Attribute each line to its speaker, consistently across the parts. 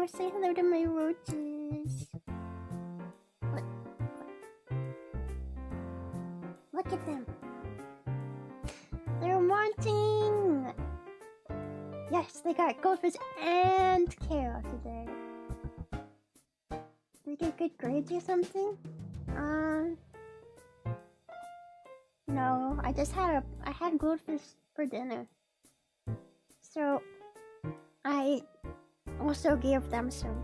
Speaker 1: say hello to my roaches. Look at them. They're wanting. Yes, they got goldfish and kale today. Did they get good grades or something? No, I had goldfish for dinner. So I also gave them some.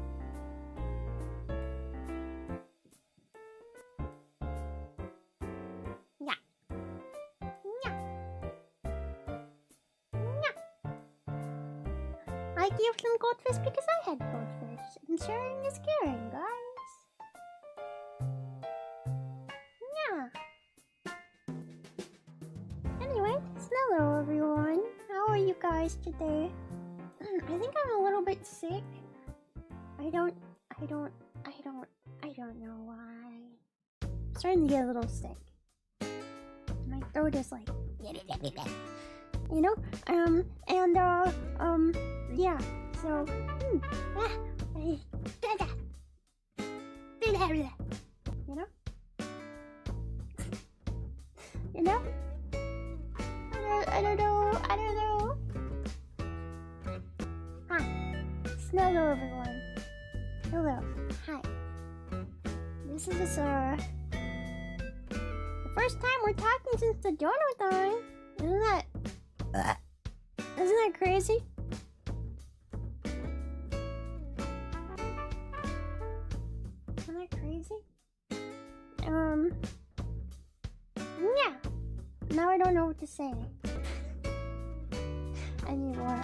Speaker 1: Yeah. Yeah. Yeah. I gave them goldfish because I had goldfish. And sharing is caring, guys. Yeah. Anyway, hello everyone. How are you guys today? I think I'm a little bit sick. I don't know why. I'm starting to get a little sick. My throat is like, you know? Yeah, so, you know? You know? I don't know. Hi. Hello, everyone. Hello. Hi. This is, the first time we're talking since the Dono-thon. Isn't that crazy? Isn't that crazy? Yeah. Now I don't know what to say. Anymore.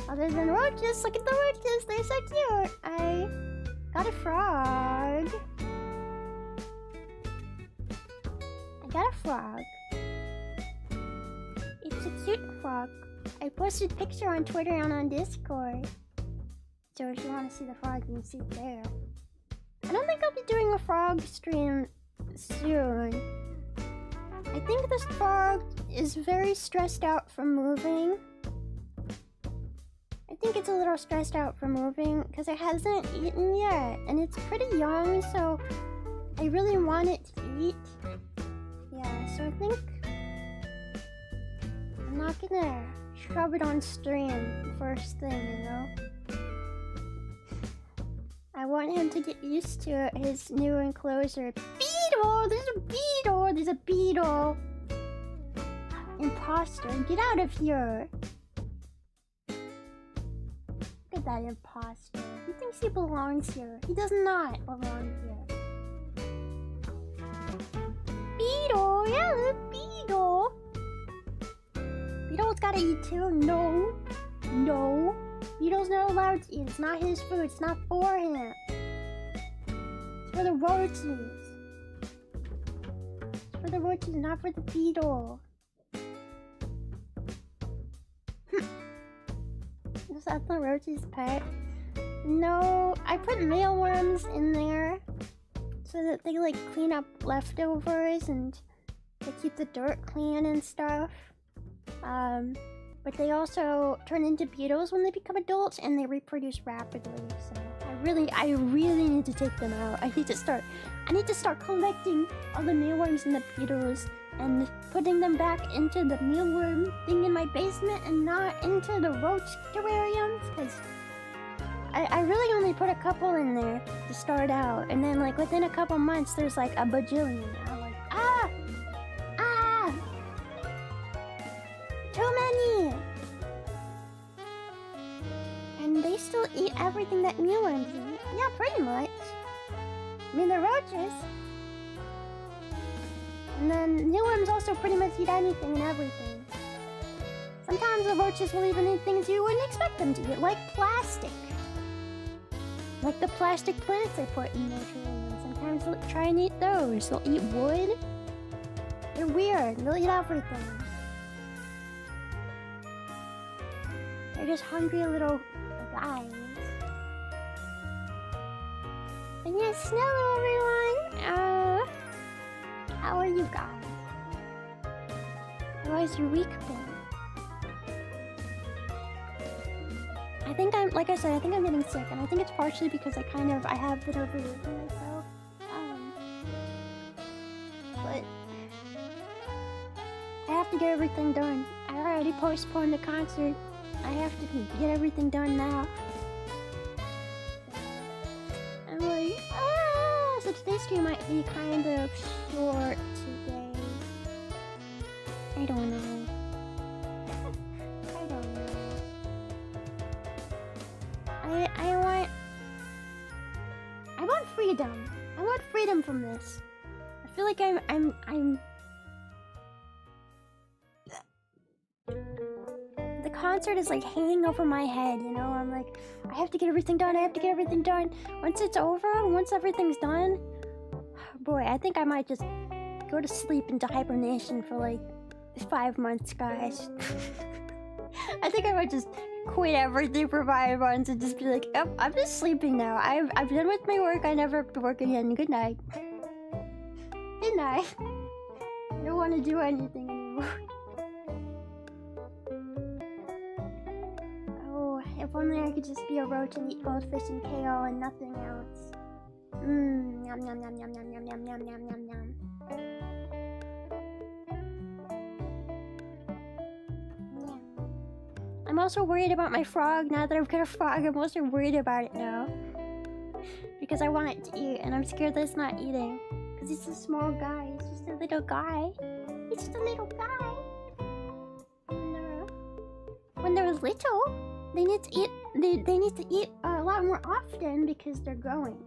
Speaker 1: Other than roaches, look at the roaches, they're so cute. I got a frog. It's a cute frog. I posted a picture on Twitter and on Discord. So if you want to see the frog, you can see it there. I don't think I'll be doing a frog stream soon. I think this frog is very stressed out from moving. I think it's a little stressed out from moving because it hasn't eaten yet. And it's pretty young, so I really want it to eat. Yeah, so I think I'm not gonna shove it on stream first thing, you know? I want him to get used to his new enclosure. Beetle! There's a beetle! Imposter, get out of here! Look at that imposter. He thinks he belongs here. He does not belong here. Beetle! Yeah, the beetle! Beetle's gotta eat too. No. Beetle's not allowed to eat. It's not his food. It's not for him. It's for the roaches. It's for the roaches, not for the beetle. Is that the roach's pet? No, I put mealworms in there so that they like clean up leftovers and they keep the dirt clean and stuff. But they also turn into beetles when they become adults and they reproduce rapidly. So I really need to take them out. I need to start collecting all the mealworms and the beetles and putting them back into the mealworm thing in my basement and not into the roach terrariums, because I really only put a couple in there to start out, and then like within a couple months there's like a bajillion. I'm like, too many! And they still eat everything that mealworms eat. Yeah, pretty much. I mean, the roaches. And then mealworms also pretty much eat anything and everything. Sometimes the roaches will even eat things you wouldn't expect them to eat, like plastic. Like the plastic plants I put in their terrarium. Sometimes they'll try and eat those. They'll eat wood. They're weird. They'll eat everything. They're just hungry little guys. And yes, hello everyone! How are you guys? How has your week been? I think I'm, like I said, I think I'm getting sick, and I think it's partially because I have been overworking myself. But I have to get everything done. I already postponed the concert. I have to get everything done now. I'm like, so today's stream might be kind of short today. I don't know. I don't know. I want freedom. I want freedom from this. I feel like I'm the concert is like hanging over my head, you know? I'm like, I have to get everything done, I have to get everything done. Once it's over, once everything's done, boy, I think I might just go to sleep into hibernation for like 5 months, guys. I think I might just quit everything for 5 months and just be like, oh, I'm just sleeping now. I've done with my work, I never have to work again. Good night. Good night. I don't want to do anything anymore. If only I could just be a roach and eat goldfish and KO and nothing else. Yum yum yum yum yum yum yum yum yum yum yum. Yeah. I'm also worried about my frog now that I've got a frog. I'm also worried about it now. Because I want it to eat and I'm scared that it's not eating. Because he's a small guy. He's just a little guy. He's just a little guy. When they're little, they need to eat. They need to eat a lot more often because they're growing.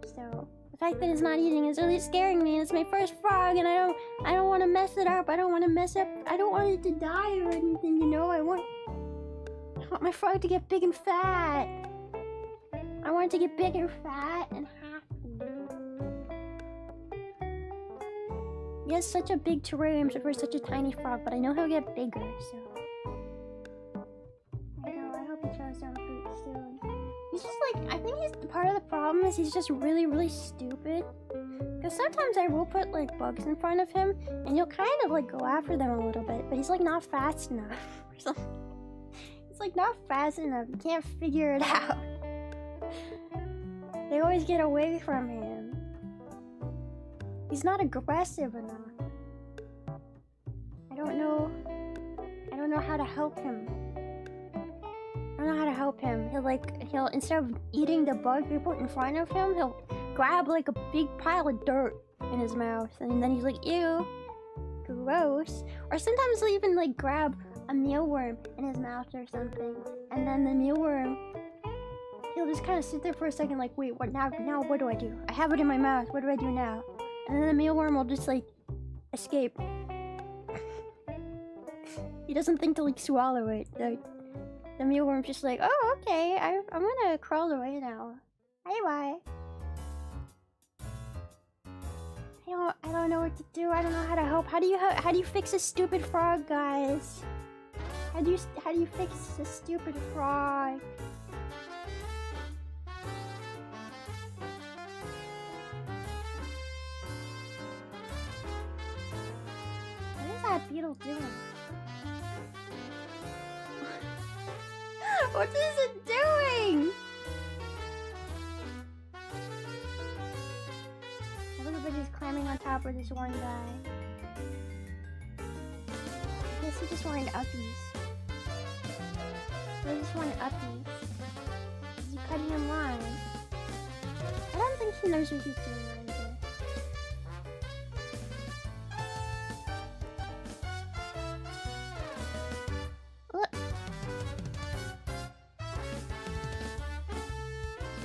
Speaker 1: So the fact that it's not eating is really scaring me. And it's my first frog, and I don't want to mess it up. I don't want to mess up. I don't want it to die or anything. You know, I want my frog to get big and fat. I want it to get big and fat and happy. He has such a big terrarium for such a tiny frog, but I know he'll get bigger. So. Down fruit soon. He's just like, I think he's part of the problem is he's just really, really stupid. Because sometimes I will put like bugs in front of him and he'll kind of like go after them a little bit, but he's like not fast enough. He's like not fast enough. You can't figure it out. They always get away from him. He's not aggressive enough. I don't know how to help him. I don't know how to help him. He'll instead of eating the bug we put in front of him, he'll grab like a big pile of dirt in his mouth, and then he's like, ew, gross. Or sometimes he'll even like grab a mealworm in his mouth or something, and then the mealworm, he'll just kind of sit there for a second like, wait, what now? Now what do I do? I have it in my mouth. What do I do now? And then the mealworm will just like escape. He doesn't think to like swallow it. The mealworm's just like, oh, okay, I'm gonna crawl away now. Bye. I don't know what to do. I don't know how to help. How do you fix a stupid frog, guys? How do you fix a stupid frog? What is that beetle doing? What is it doing? Everybody's climbing on top of this one guy. I guess he just wanted uppies. He just wanted uppies. Is he cutting in line? I don't think he knows what he's doing right there.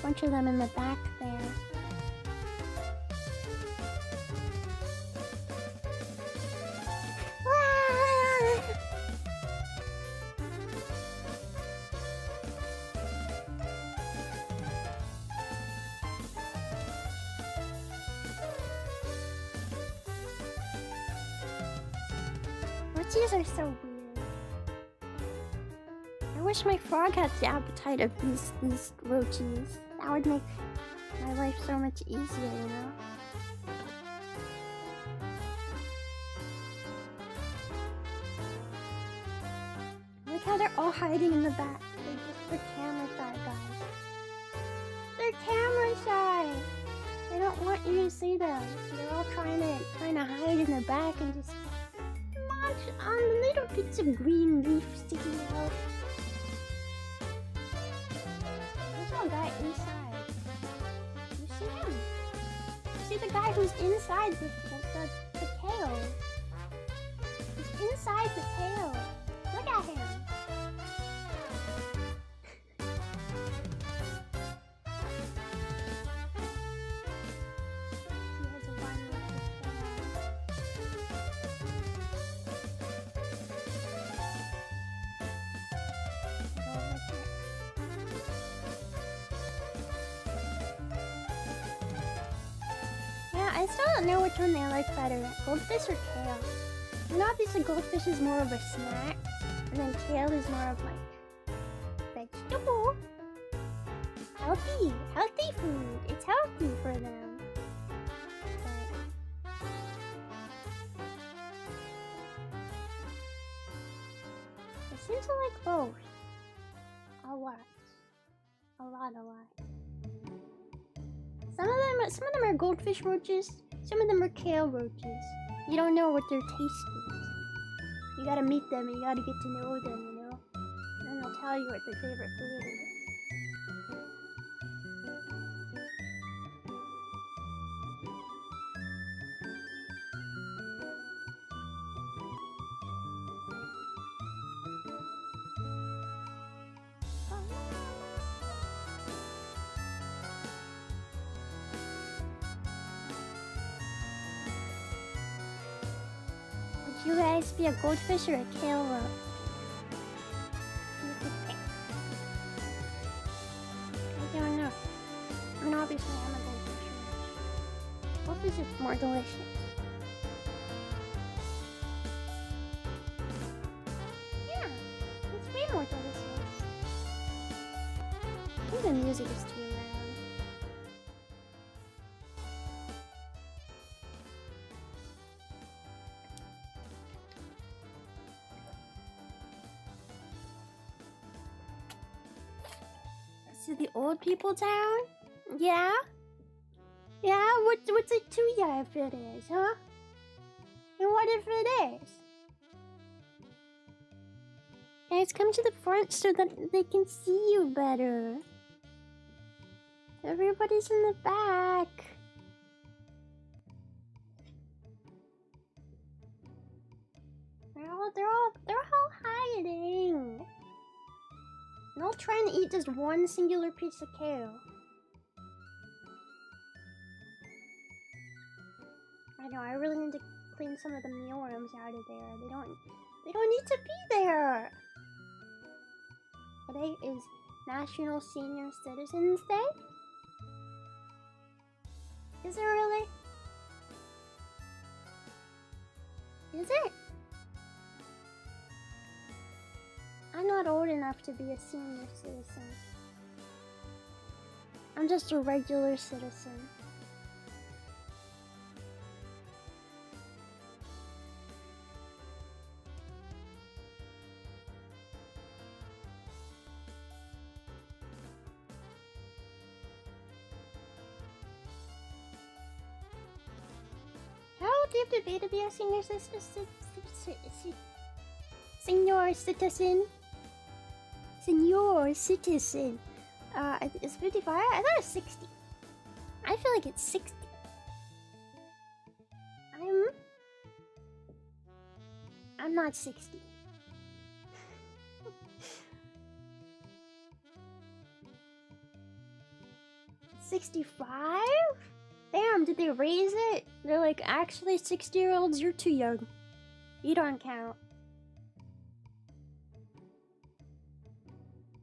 Speaker 1: Bunch of them in the back there. Roachies are so weird. I wish my frog had the appetite of these roachies. That would make my life so much easier, you know? Look how they're all hiding in the back. They're just They're camera shy, guys. They're camera shy. They don't want you to see them. So they're all trying to hide in the back and just munch on little bits of green leaf sticking out. There's a guy inside. You see him? You see the guy who's inside the tail? He's inside the tail. Look at him. I still don't know which one they like better, goldfish or kale. You know, obviously goldfish is more of a snack, and then kale is more of like vegetable. Healthy food. It's healthy for them. But I seem to like both. A lot. Some of them are goldfish roaches. Some of them are kale roaches. You don't know what their taste is. You gotta meet them and you gotta get to know them, you know? And then they'll tell you what their favorite food is. You guys be a goldfish or a kale roach? You could pick. I don't know. I mean, obviously I'm a goldfish roach. Goldfish is more delicious. Yeah, it's way more delicious. I think the music is too loud. To the old people town? Yeah? Yeah? What's it to ya if it is, huh? And what if it is? Guys, come to the front so that they can see you better. Everybody's in the back. They're all hiding. They're all trying to eat just one singular piece of kale. I know, I really need to clean some of the mealworms out of there. They don't need to be there. Today is National Senior Citizens Day. Is it really? Is it? I'm not old enough to be a senior citizen. I'm just a regular citizen. How old do you have to be a senior citizen? Senior citizen? Senior citizen. It's 55? I thought it was 60. I feel like it's 60. I'm not 60. $65? Damn, did they raise it? They're like, actually 60-year-olds, you're too young. You don't count.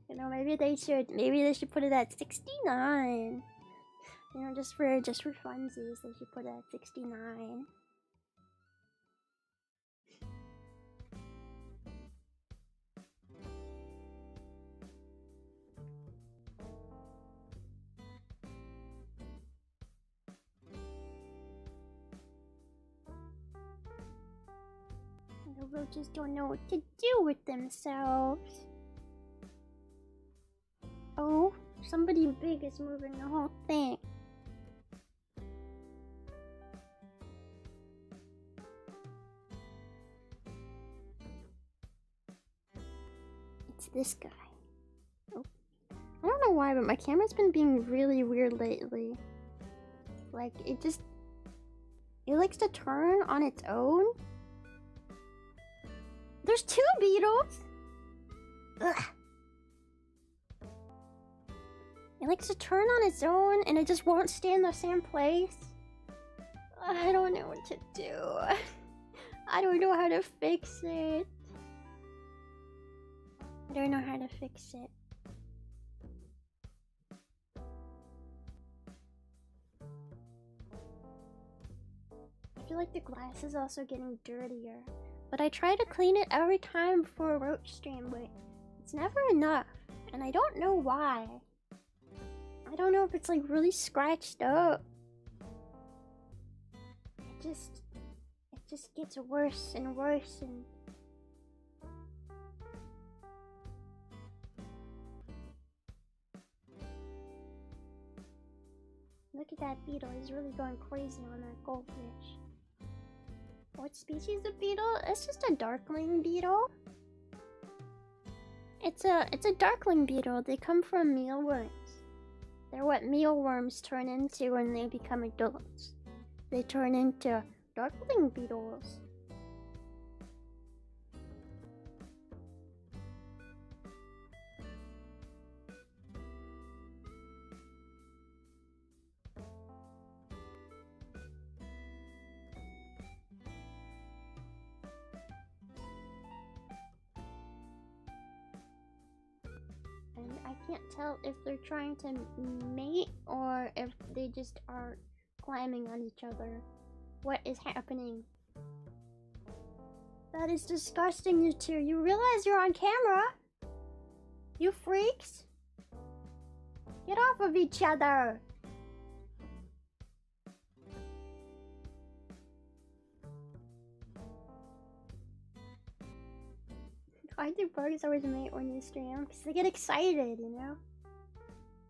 Speaker 1: You know, maybe they should put it at 69. You know, just for funsies, they should put it at 69. The roaches don't know what to do with themselves. somebody big is moving the whole thing. It's this guy. Oh. I don't know why, but my camera's been being really weird lately. Like, it likes to turn on its own. There's 2 beetles! Ugh. It likes to turn on its own and it just won't stay in the same place. I don't know what to do. I don't know how to fix it. I don't know how to fix it. I feel like the glass is also getting dirtier. But I try to clean it every time before a roach stream, but it's never enough. And I don't know why. I don't know if it's like really scratched up. It just gets worse and worse and... Look at that beetle, he's really going crazy on that goldfish. What species of beetle? It's just a darkling beetle. It's a darkling beetle. They come from mealworms. They're what mealworms turn into when they become adults. They turn into darkling beetles. I can't tell if they're trying to mate or if they just are climbing on each other. What is happening? That is disgusting, you two. You realize you're on camera? You freaks? Get off of each other! Why do bugs always mate when you stream? Because they get excited, you know?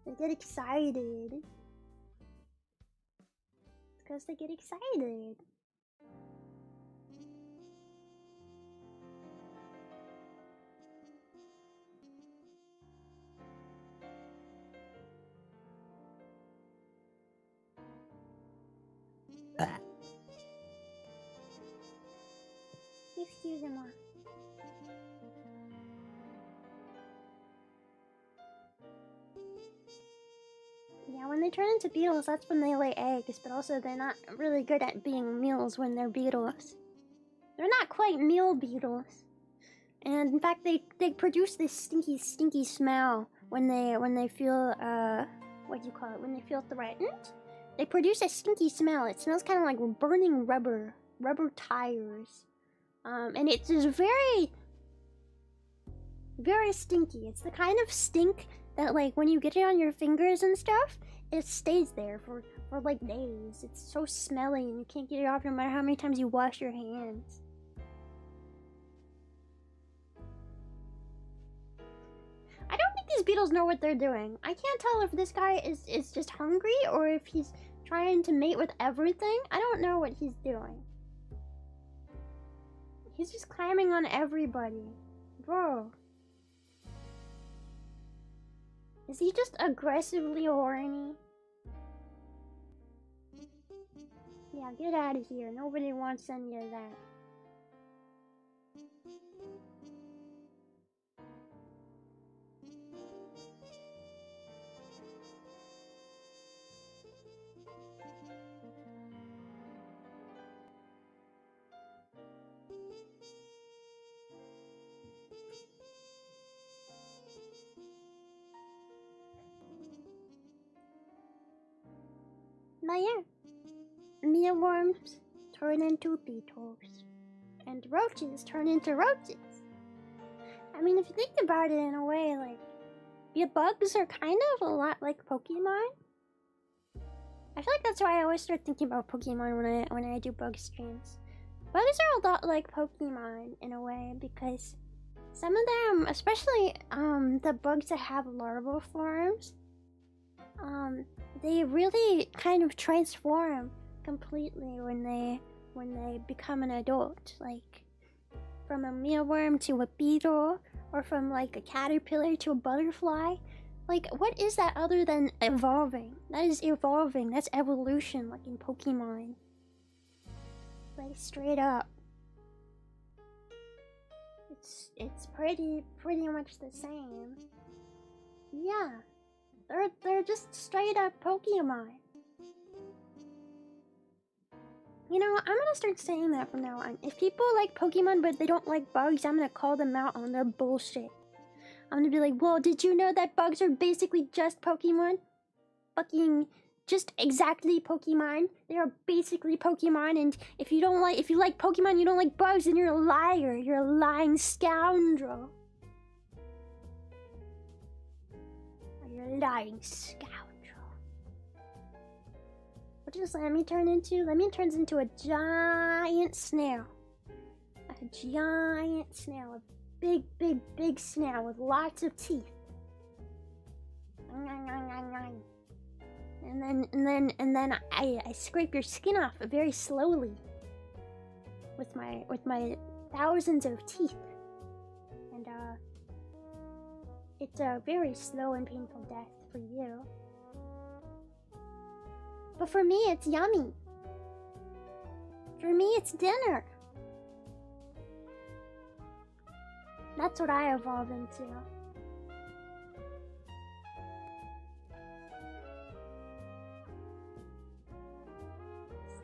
Speaker 1: They get excited. It's because they get excited. Excusez-moi. Yeah, when they turn into beetles, that's when they lay eggs, but also they're not really good at being meals when they're beetles. They're not quite meal beetles. And in fact, they produce this stinky smell when they feel, what do you call it? When they feel threatened? They produce a stinky smell. It smells kind of like burning rubber tires. And it's just very stinky. It's the kind of stink that, like, when you get it on your fingers and stuff, it stays there for like days. It's so smelly and you can't get it off no matter how many times you wash your hands. I don't think these beetles know what they're doing. I can't tell if this guy is just hungry or if he's trying to mate with everything. I don't know what he's doing. He's just climbing on everybody. Bro. Is he just aggressively horny? Yeah, get out of here. Nobody wants any of that. But yeah, mealworms turn into beetles, and roaches turn into roaches. I mean, if you think about it in a way, like, yeah, bugs are kind of a lot like Pokemon. I feel like that's why I always start thinking about Pokemon when I do bug streams. Bugs are a lot like Pokemon in a way, because some of them, especially the bugs that have larval forms, they really kind of transform completely when they become an adult. Like, from a mealworm to a beetle, or from like a caterpillar to a butterfly. Like, what is that other than evolving? That is evolving. That's evolution, like in Pokemon. Like, straight up. It's pretty much the same. Yeah. They're just straight up Pokemon. You know, I'm gonna start saying that from now on. If people like Pokemon but they don't like bugs, I'm gonna call them out on their bullshit. I'm gonna be like, well, did you know that bugs are basically just Pokemon? Fucking just exactly Pokemon. They are basically Pokemon, and if you like Pokemon, you don't like bugs, then you're a liar. You're a lying scoundrel. You're a lying scoundrel. What does Lemmy turn into? Lemmy turns into a giant snail. A giant snail. A big snail with lots of teeth. And then I scrape your skin off very slowly with my thousands of teeth. And it's a very slow and painful death for you. But for me, it's yummy. For me, it's dinner. That's what I evolve into.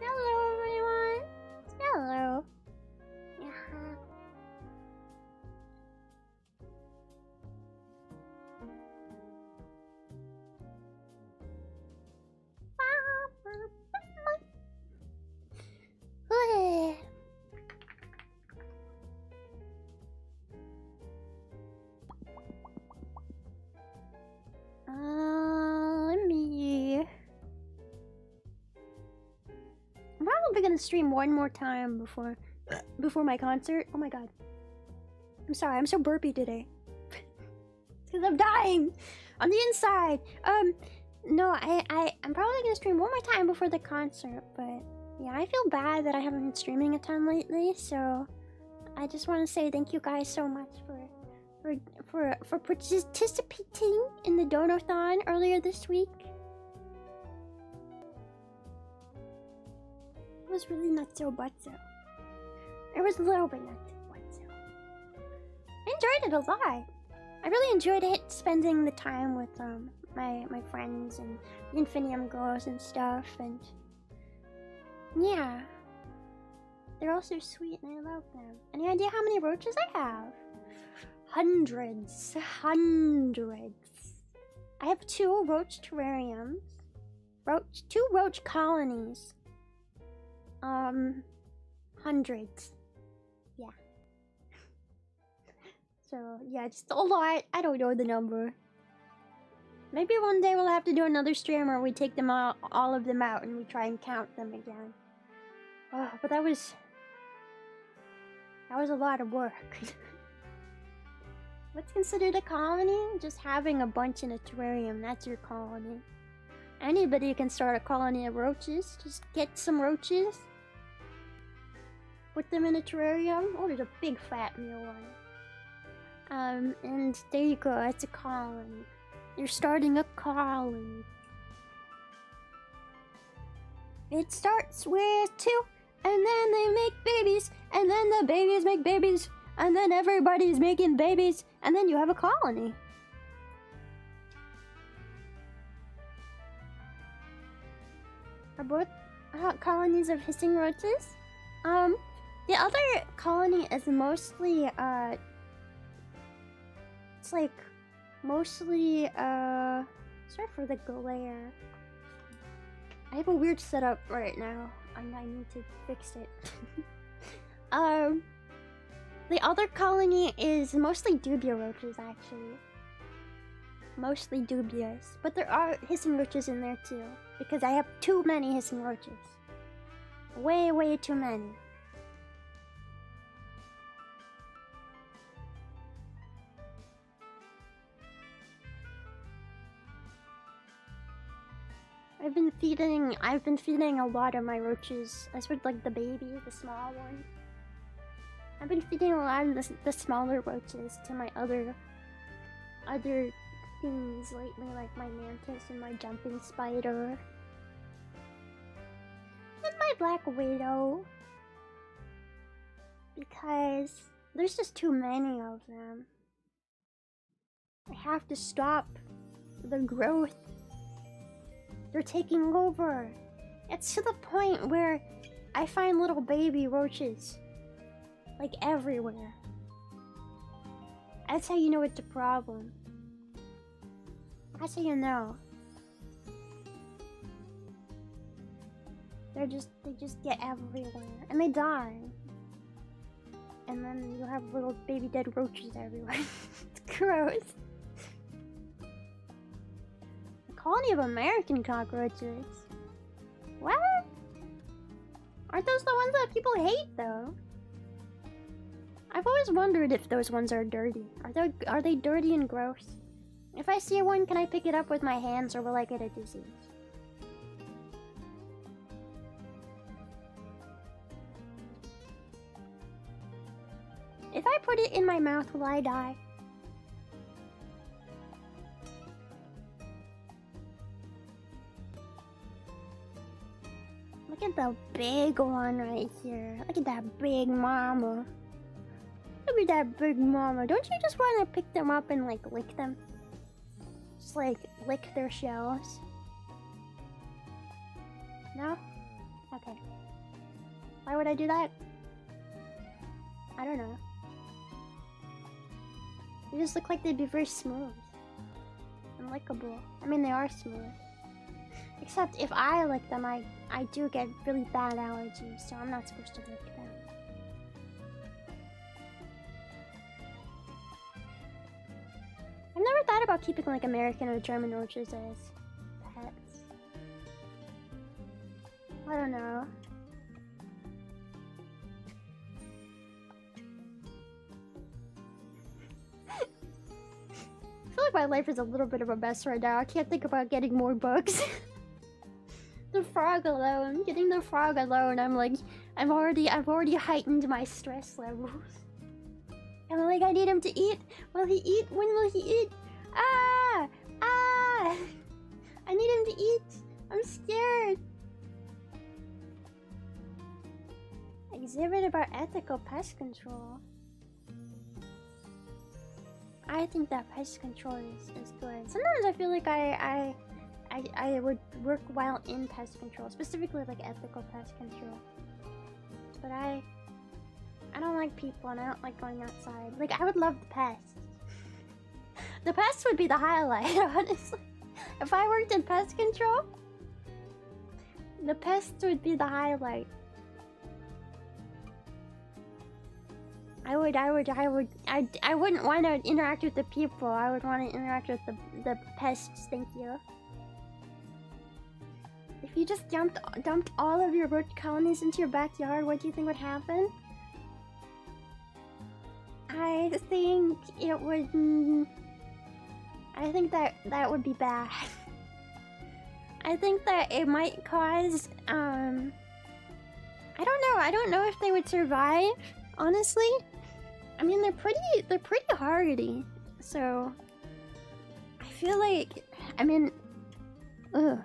Speaker 1: Hello, everyone. Hello. Yeah. Let me... I'm probably gonna stream one more time before my concert. Oh my god. I'm sorry, I'm so burpy today. It's because I'm dying on the inside. No, I'm probably gonna stream one more time before the concert, but yeah, I feel bad that I haven't been streaming a ton lately, so I just want to say thank you guys so much for participating in the Donathon earlier this week. It was really not so butzo. It was a little bit not so butzo. I enjoyed it a lot. I really enjoyed it, spending the time with my friends and the Infinium girls and stuff, and yeah. They're all so sweet and I love them. Any idea how many roaches I have? Hundreds. I have 2 roach terrariums. Two roach colonies. Hundreds. Yeah. So, yeah, just a lot. I don't know the number. Maybe one day we'll have to do another stream where we take them all of them out and we try and count them again. Oh, but that was a lot of work. What's considered a colony? Just having a bunch in a terrarium, that's your colony. Anybody can start a colony of roaches. Just get some roaches. Put them in a terrarium. Oh, there's a big fat mealworm. And there you go, it's a colony. You're starting a colony. It starts with 2, and then they make babies, and then the babies make babies, and then everybody's making babies, and then you have a colony. Are both colonies of hissing roaches? The other colony is mostly, it's like, mostly, sorry for the glare. I have a weird setup right now, and I need to fix it. The other colony is mostly dubia roaches, actually. Mostly dubias. But there are hissing roaches in there, too. Because I have too many hissing roaches. Way too many. I've been feeding a lot of my roaches. I sort like the baby, the small one. I've been feeding a lot of the smaller roaches to my other things lately, like my mantis and my jumping spider. And my black widow. Because there's just too many of them. I have to stop the growth. They're taking over. It's to the point where I find little baby roaches like everywhere. That's how you know it's a problem. That's how you know. They just get everywhere and they die. And then you have little baby dead roaches everywhere. It's gross. A colony of American cockroaches. What? Aren't those the ones that people hate though? I've always wondered if those ones are dirty. Are they dirty and gross? If I see one, can I pick it up with my hands or will I get a disease? If I put it in my mouth, will I die? Look at the big one right here. Look at that big mama. Look at that big mama. Don't you just want to pick them up and like lick them? Just like lick their shells? No? Okay. Why would I do that? I don't know. They just look like they'd be very smooth and lickable. I mean, they are smooth. Except if I lick them, I do get really bad allergies, so I'm not supposed to lick them. I've never thought about keeping like American or German roaches as pets. I don't know. I feel like my life is a little bit of a mess right now. I can't think about getting more bugs. The frog alone, getting the frog alone, I'm like, I've already heightened my stress levels. I'm like, I need him to eat. Will he eat? When will he eat? Ah! Ah! I need him to eat. I'm scared. Exhibit about ethical pest control. I think that pest control is good. Sometimes I feel like I would work well in pest control, specifically like ethical pest control. But I don't like people and I don't like going outside. Like, I would love the pests. The pests would be the highlight, honestly. If I worked in pest control, the pests would be the highlight. I wouldn't want to interact with the people. I would want to interact with the pests, thank you. If you just dumped all of your roach colonies into your backyard, what do you think would happen? I think it would... I think that would be bad. I think that it might cause... I don't know. I don't know if they would survive, honestly. I mean, they're pretty hardy. So... I feel like... I mean... Ugh.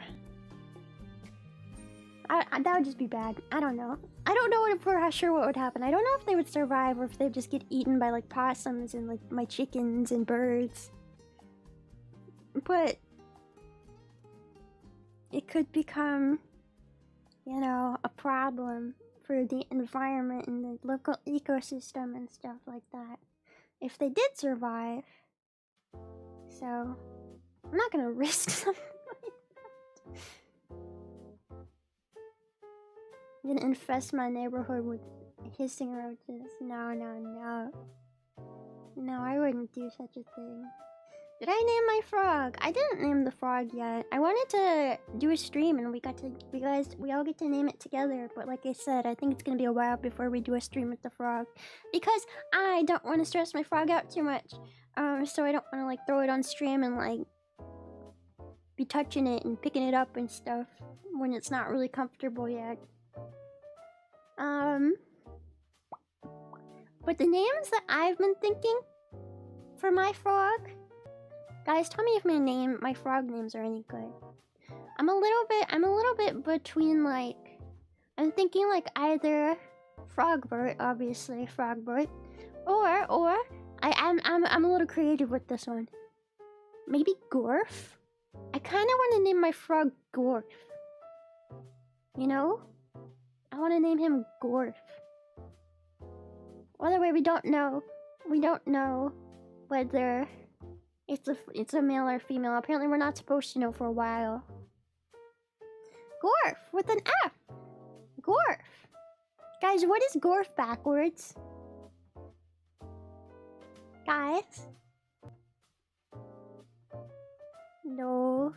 Speaker 1: That would just be bad. I don't know. I don't know for sure what would happen. I don't know if they would survive or if they'd just get eaten by like possums and like my chickens and birds. But it could become, you know, a problem for the environment and the local ecosystem and stuff like that if they did survive. So I'm not gonna risk something like that. I'm gonna infest my neighborhood with hissing roaches. No, no, no. No, I wouldn't do such a thing. Did I name my frog? I didn't name the frog yet. I wanted to do a stream and we all get to name it together. But like I said, I think it's gonna be a while before we do a stream with the frog. Because I don't want to stress my frog out too much. So I don't want to like throw it on stream and like be touching it and picking it up and stuff when it's not really comfortable yet. But the names that I've been thinking for my frog, guys, tell me if my frog names are any good. I'm a little bit between, like, I'm thinking like either Frogbert, obviously Frogbert, or I'm a little creative with this one. Maybe Gorf. I kind of want to name my frog Gorf. You know, I want to name him Gorf. By the way, we don't know whether it's a male or female. Apparently, we're not supposed to know for a while. Gorf with an F. Gorf. Guys, what is Gorf backwards? Guys? No.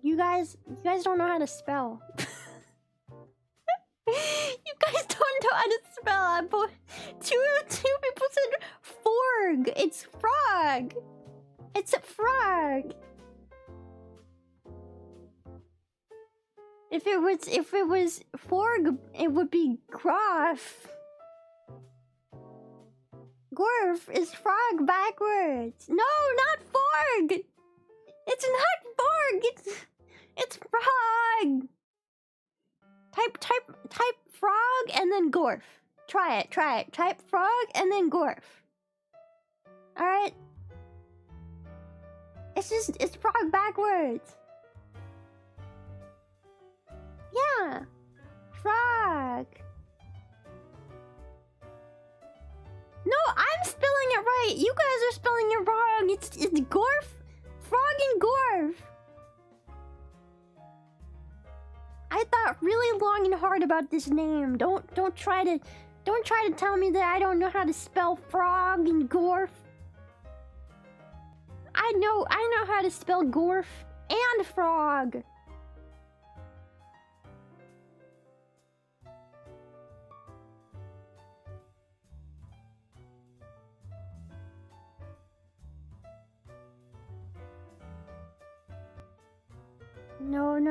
Speaker 1: You guys don't know how to spell. You guys don't know how to spell. Two people said Forg. It's frog. It's a frog. If it was Forg, it would be Groff. Gorf is frog backwards. No, not Forg. It's not Forg. It's frog. Type frog and then Gorf. Try it. Type frog and then Gorf. All right. It's frog backwards. Yeah. Frog. No, I'm spelling it right. You guys are spelling it wrong. It's Gorf. Frog and Gorf. I thought really long and hard about this name. Don't try to tell me that I don't know how to spell frog and Gorf. I know how to spell Gorf and frog.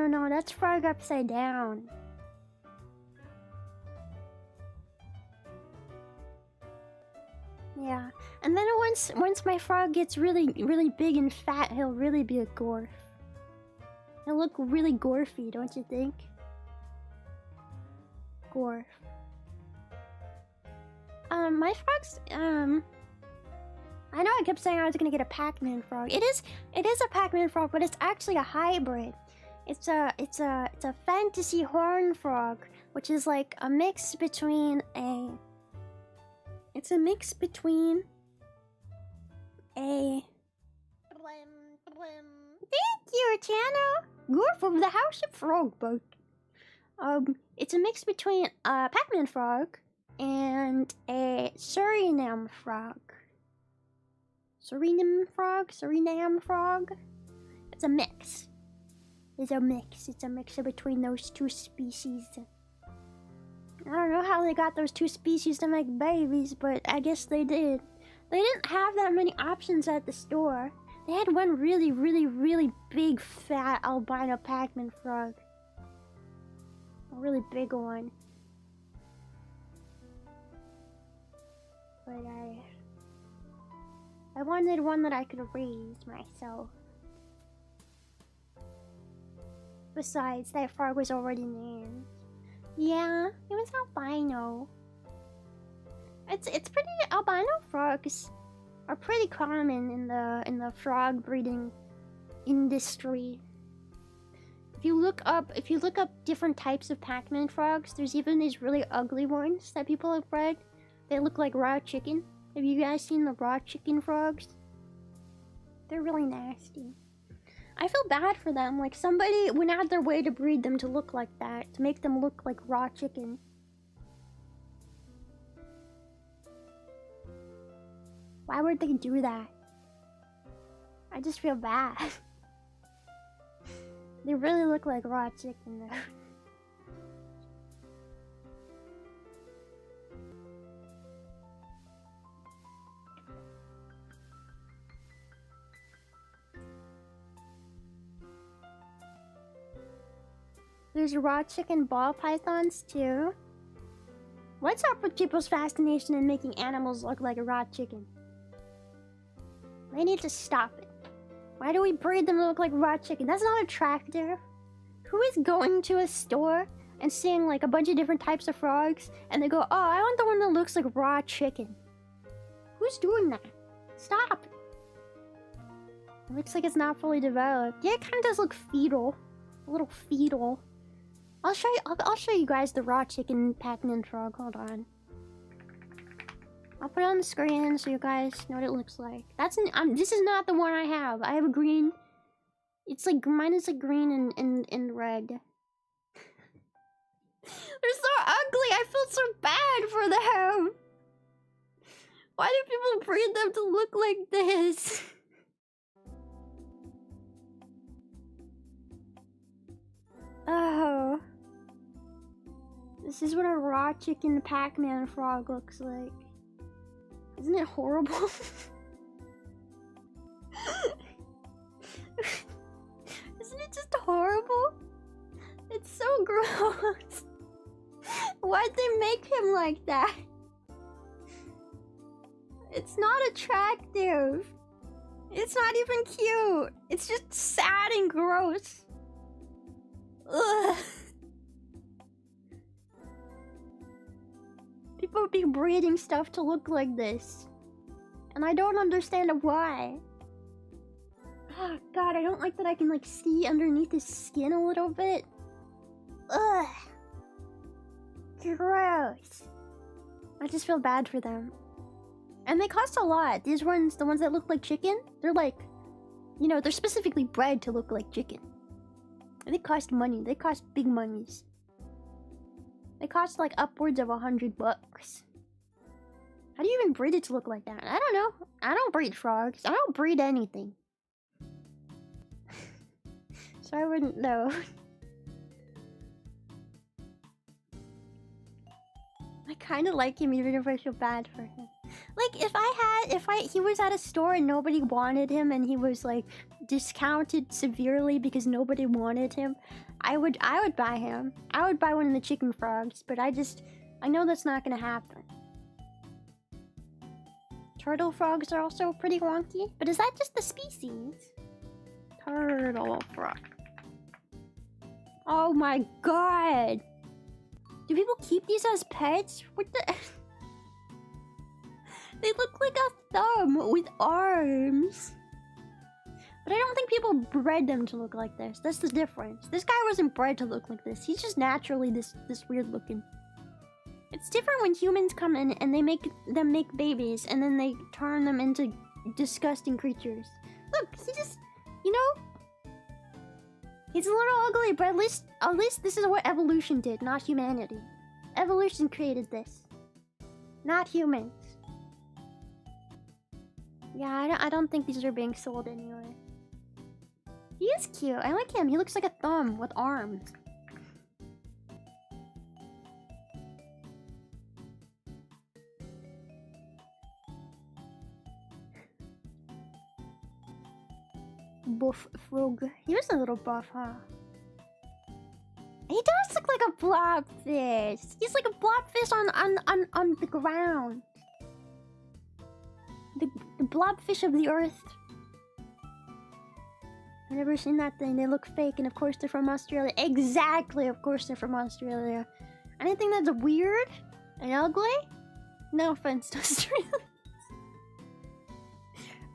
Speaker 1: No, that's frog upside down. Yeah, and then once my frog gets really big and fat, he'll really be a Gorf. He'll look really Gorfy, don't you think? Gorf. My frog's I know I kept saying I was gonna get a Pac-Man frog. It is a Pac-Man frog, but it's actually a hybrid. It's a fantasy horn frog, which is like a mix between a. It's a mix between a. Thank you, channel. Gorf of the House of Frogboat. It's a mix between a Pac-Man frog and a Suriname frog. Suriname frog? It's a mix. It's a mix between those two species. I don't know how they got those two species to make babies, but I guess they did. They didn't have that many options at the store. They had one really big fat albino Pac-Man frog. A really big one. But I wanted one that I could raise myself. Besides, that frog was already named. Yeah, it was albino. It's pretty. Albino frogs are pretty common in the frog breeding industry. If you look up different types of Pac-Man frogs, there's even these really ugly ones that people have bred. They look like raw chicken. Have you guys seen the raw chicken frogs? They're really nasty. I feel bad for them. Like, somebody went out their way to breed them to look like that, to make them look like raw chicken. Why would they do that? I just feel bad. They really look like raw chicken though. There's raw chicken ball pythons too. What's up with people's fascination in making animals look like a raw chicken? They need to stop it. Why do we breed them to look like raw chicken? That's not attractive. Who is going to a store and seeing like a bunch of different types of frogs and they go, oh, I want the one that looks like raw chicken? Who's doing that? Stop. It looks like it's not fully developed. Yeah, it kind of does look fetal. A little fetal. I'll show you guys the raw chicken Pac-Man frog. Hold on. I'll put it on the screen so you guys know what it looks like. This is not the one I have. I have a green. It's like mine is like green and red. They're so ugly. I feel so bad for them. Why do people breed them to look like this? Oh. This is what a raw chicken Pac-Man frog looks like. Isn't it horrible? Isn't it just horrible? It's so gross. Why'd they make him like that? It's not attractive. It's not even cute. It's just sad and gross. Ugh. People be breeding stuff to look like this. And I don't understand why. Oh god, I don't like that I can like see underneath his skin a little bit. Ugh. Gross. I just feel bad for them. And they cost a lot. These ones, the ones that look like chicken, they're like, you know, they're specifically bred to look like chicken. And they cost money. They cost big monies. They cost like upwards of $100. How do you even breed it to look like that? I don't know. I don't breed frogs. I don't breed anything. So I wouldn't know. I kind of like him even if I feel bad for him. Like if he was at a store and nobody wanted him and he was like discounted severely because nobody wanted him, I would buy him. I would buy one of the chicken frogs, but I know that's not gonna happen. Turtle frogs are also pretty wonky, but is that just the species? Turtle frog. Oh my god! Do people keep these as pets? What the? They look like a thumb with arms. But I don't think people bred them to look like this. That's the difference. This guy wasn't bred to look like this. He's just naturally this weird looking. It's different when humans come in and they make babies and then they turn them into disgusting creatures. Look, he just, you know, he's a little ugly, but at least this is what evolution did, not humanity. Evolution created this, not humans. Yeah, I don't think these are being sold anyway. He is cute. I like him. He looks like a thumb with arms. Buff frog. He was a little buff, huh? He does look like a blobfish. He's like a blobfish on the ground. The blobfish of the earth. I've never seen that thing. They look fake, and of course they're from Australia. Exactly, of course they're from Australia. Anything that's weird and ugly? No offense to Australia.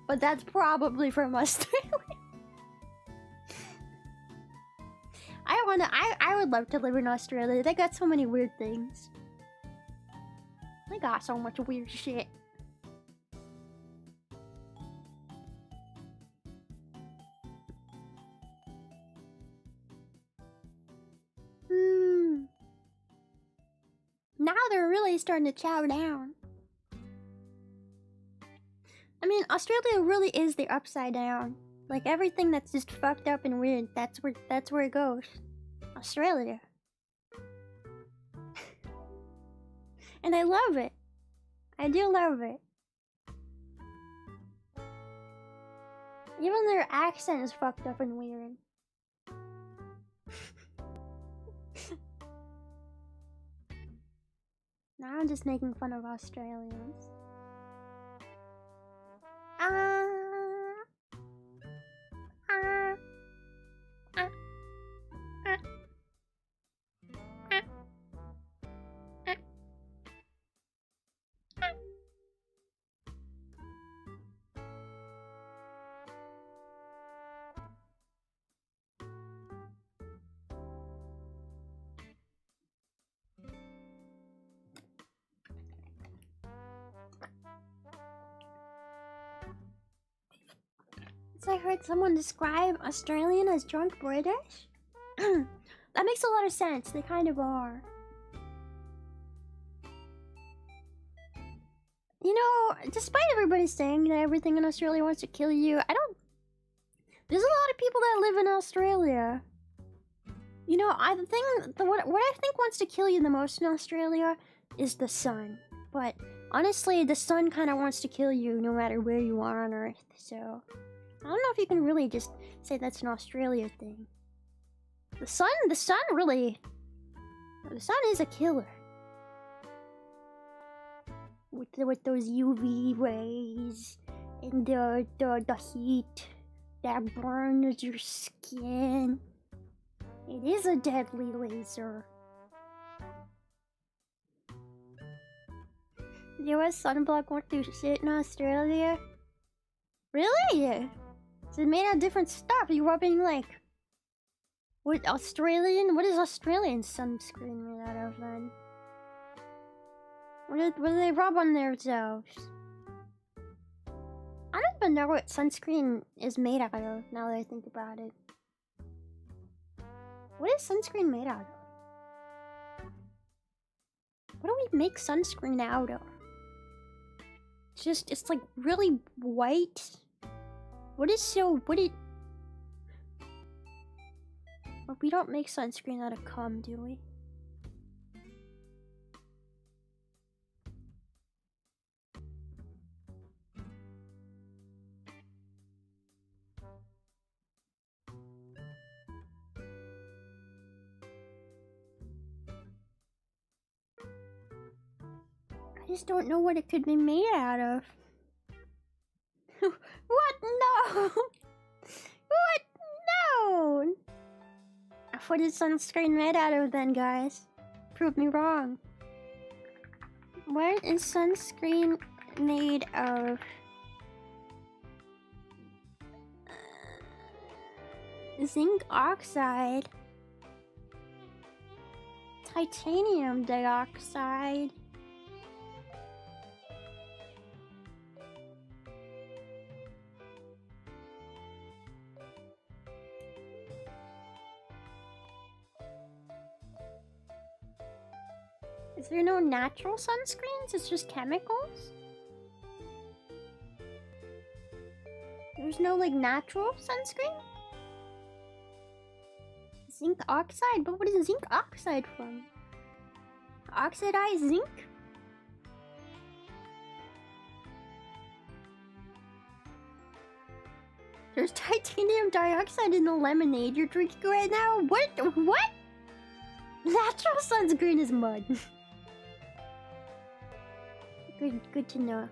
Speaker 1: But that's probably from Australia. I would love to live in Australia. They got so many weird things. They got so much weird shit. Now they're really starting to chow down. I mean, Australia really is the upside down. Like everything that's just fucked up and weird, that's where it goes. Australia. And I love it. I do love it. Even their accent is fucked up and weird. I'm just making fun of Australians. I heard someone describe Australian as drunk British. That makes a lot of sense. They kind of are. You know, despite everybody saying that everything in Australia wants to kill you, there's a lot of people that live in Australia. You know, what I think wants to kill you the most in Australia is the sun. But honestly, the sun kind of wants to kill you no matter where you are on Earth, so I don't know if you can really just say that's an Australia thing. The sun is a killer. With those UV rays and the heat that burns your skin. It is a deadly laser. US sunblock won't do shit in Australia? Really? It's made out of different stuff. You're rubbing like... What is Australian sunscreen made out of then? What do they rub on themselves? I don't even know what sunscreen is made out of, now that I think about it. What is sunscreen made out of? What do we make sunscreen out of? It's like really white. But we don't make sunscreen out of cum, do we? I just don't know what it could be made out of. What? No! What? No! What is sunscreen made out of then, guys? Prove me wrong. What is sunscreen made of? Zinc oxide. Titanium dioxide. Is there no natural sunscreens? It's just chemicals? There's no, like, natural sunscreen? Zinc oxide? But what is zinc oxide from? Oxidized zinc? There's titanium dioxide in the lemonade you're drinking right now? What? What? Natural sunscreen is mud. Good to know.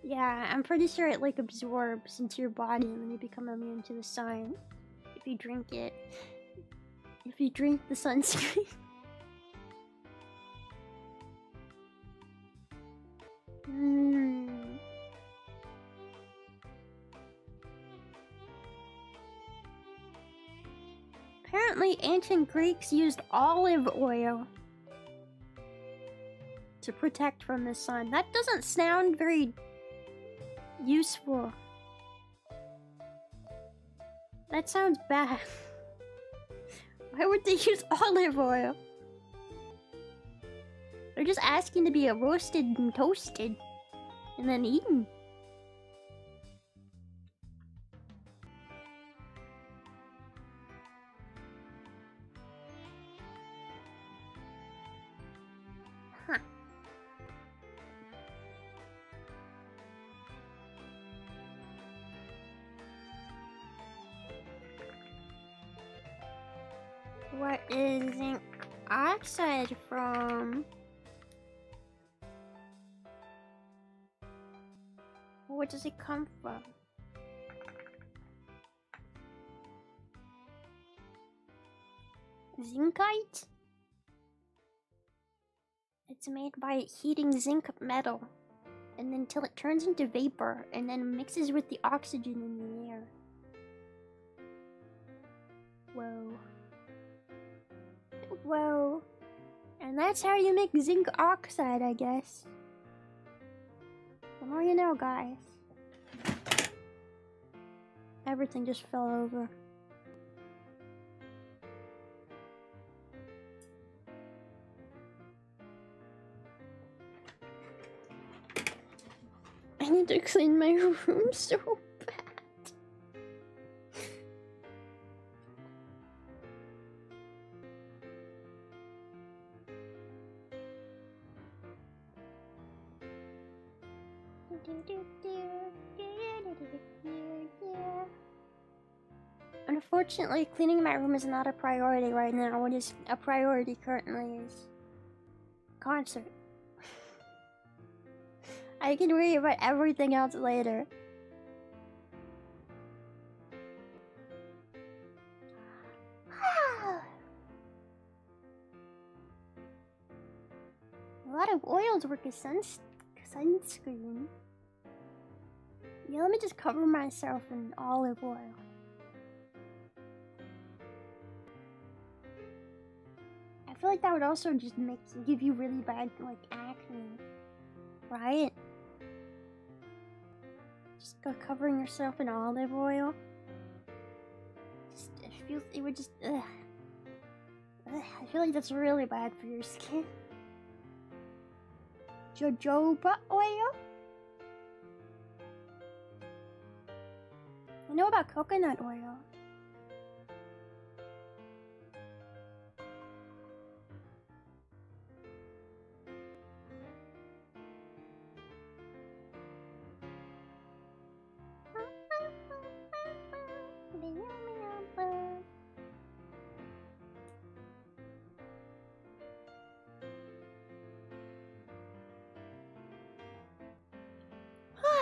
Speaker 1: Yeah, I'm pretty sure it like absorbs into your body and then you become immune to the sun. If you drink it. If you drink the sunscreen. Apparently ancient Greeks used olive oil to protect from the sun. That doesn't sound very useful. That sounds bad. Why would they use olive oil? They're just asking to be roasted and toasted and then eaten. Huh. What is zinc oxide from? Where does it come from? Zincite? It's made by heating zinc metal, and then till it turns into vapor, and then mixes with the oxygen in the air. Whoa. Whoa. And that's how you make zinc oxide, I guess. The more you know, guys. Everything just fell over. I need to clean my room so bad. Unfortunately, cleaning my room is not a priority right now. What is a priority currently is concert. I can worry about everything else later. A lot of oils work as sunscreen. Yeah, let me just cover myself in olive oil. I feel like that would also just give you really bad like acne, right? Just go covering yourself in olive oil. It would just ugh. I feel like that's really bad for your skin. Jojoba oil? I know about coconut oil.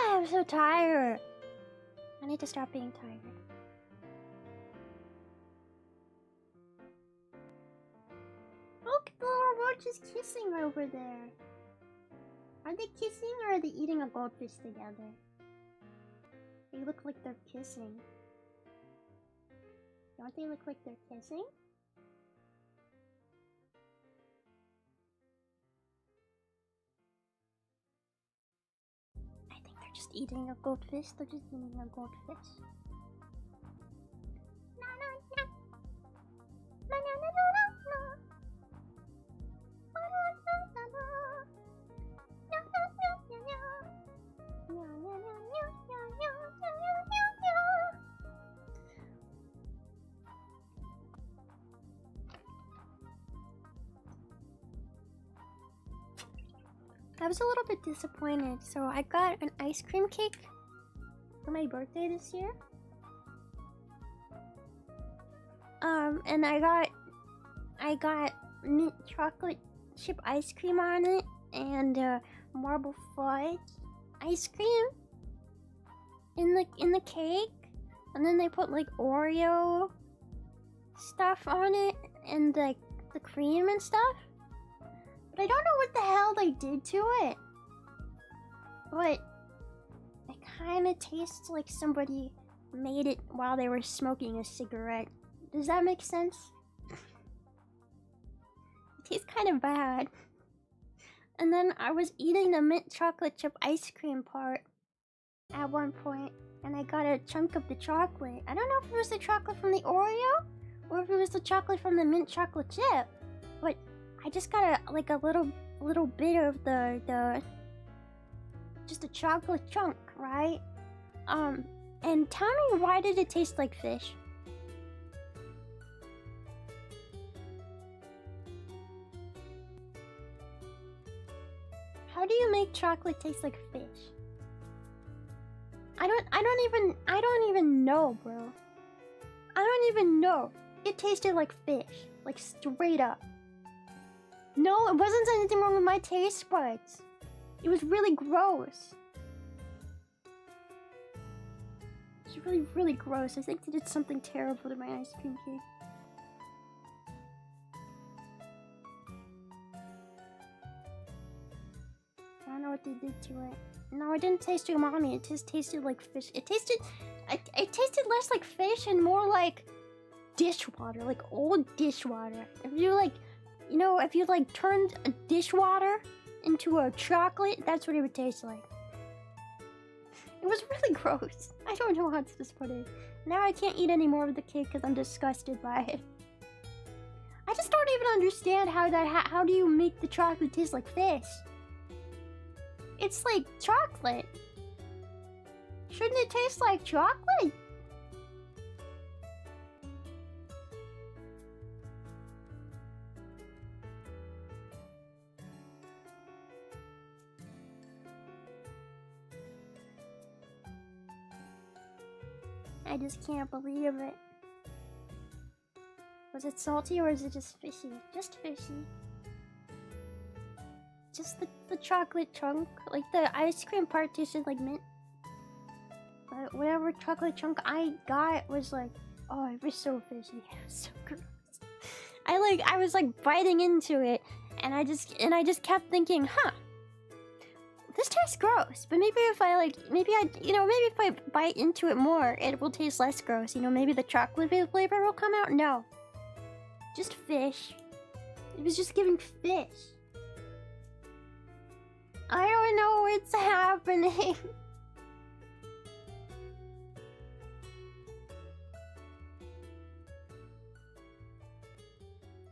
Speaker 1: I'm so tired. I need to stop being tired. Look, the little roach is kissing over there. Are they kissing or are they eating a goldfish together? They look like they're kissing. Don't they look like they're kissing? I think they're just eating a goldfish. They're just eating a goldfish. No, no, no. No, no, no, no, no, no. No, no, no, no, no. No, no, no, no, no. No, no, no, no, no, no, no, no, no. I was a little bit disappointed, so I got an ice cream cake for my birthday this year. And I got mint chocolate chip ice cream on it and marble fudge ice cream in the cake, and then they put like Oreo stuff on it and like the cream and stuff. But I don't know what the hell they did to it. But it kind of tastes like somebody made it while they were smoking a cigarette. Does that make sense? It tastes kind of bad. And then I was eating the mint chocolate chip ice cream part at one point, and I got a chunk of the chocolate. I don't know if it was the chocolate from the Oreo or if it was the chocolate from the mint chocolate chip, but I just got a little bit of the just a chocolate chunk, right? And tell me, why did it taste like fish? How do you make chocolate taste like fish? I don't even know, bro. I don't even know. It tasted like fish, like straight up. No, it wasn't anything wrong with my taste buds. It was really gross. It was really, really gross. I think they did something terrible to my ice cream cake. I don't know what they did to it. No, it didn't taste umami. It just tasted like fish. It tasted less like fish and more like dishwater, like old dishwater. If you like, you know, if you like turned a dishwater into a chocolate, that's what it would taste like. It was really gross. I don't know how to just put it. Now I can't eat any more of the cake because I'm disgusted by it. I just don't even understand how do you make the chocolate taste like fish? It's like chocolate. Shouldn't it taste like chocolate? I just can't believe it. Was it salty or is it just fishy? Just fishy. Just the chocolate chunk. Like the ice cream part tasted like mint. But whatever chocolate chunk I got was like, oh, it was so fishy. It was so gross. I was like biting into it and I just kept thinking, huh, this tastes gross, but maybe if I maybe if I bite into it more, it will taste less gross. You know, maybe the chocolate flavor will come out. No, just fish. It was just giving fish. I don't know what's happening.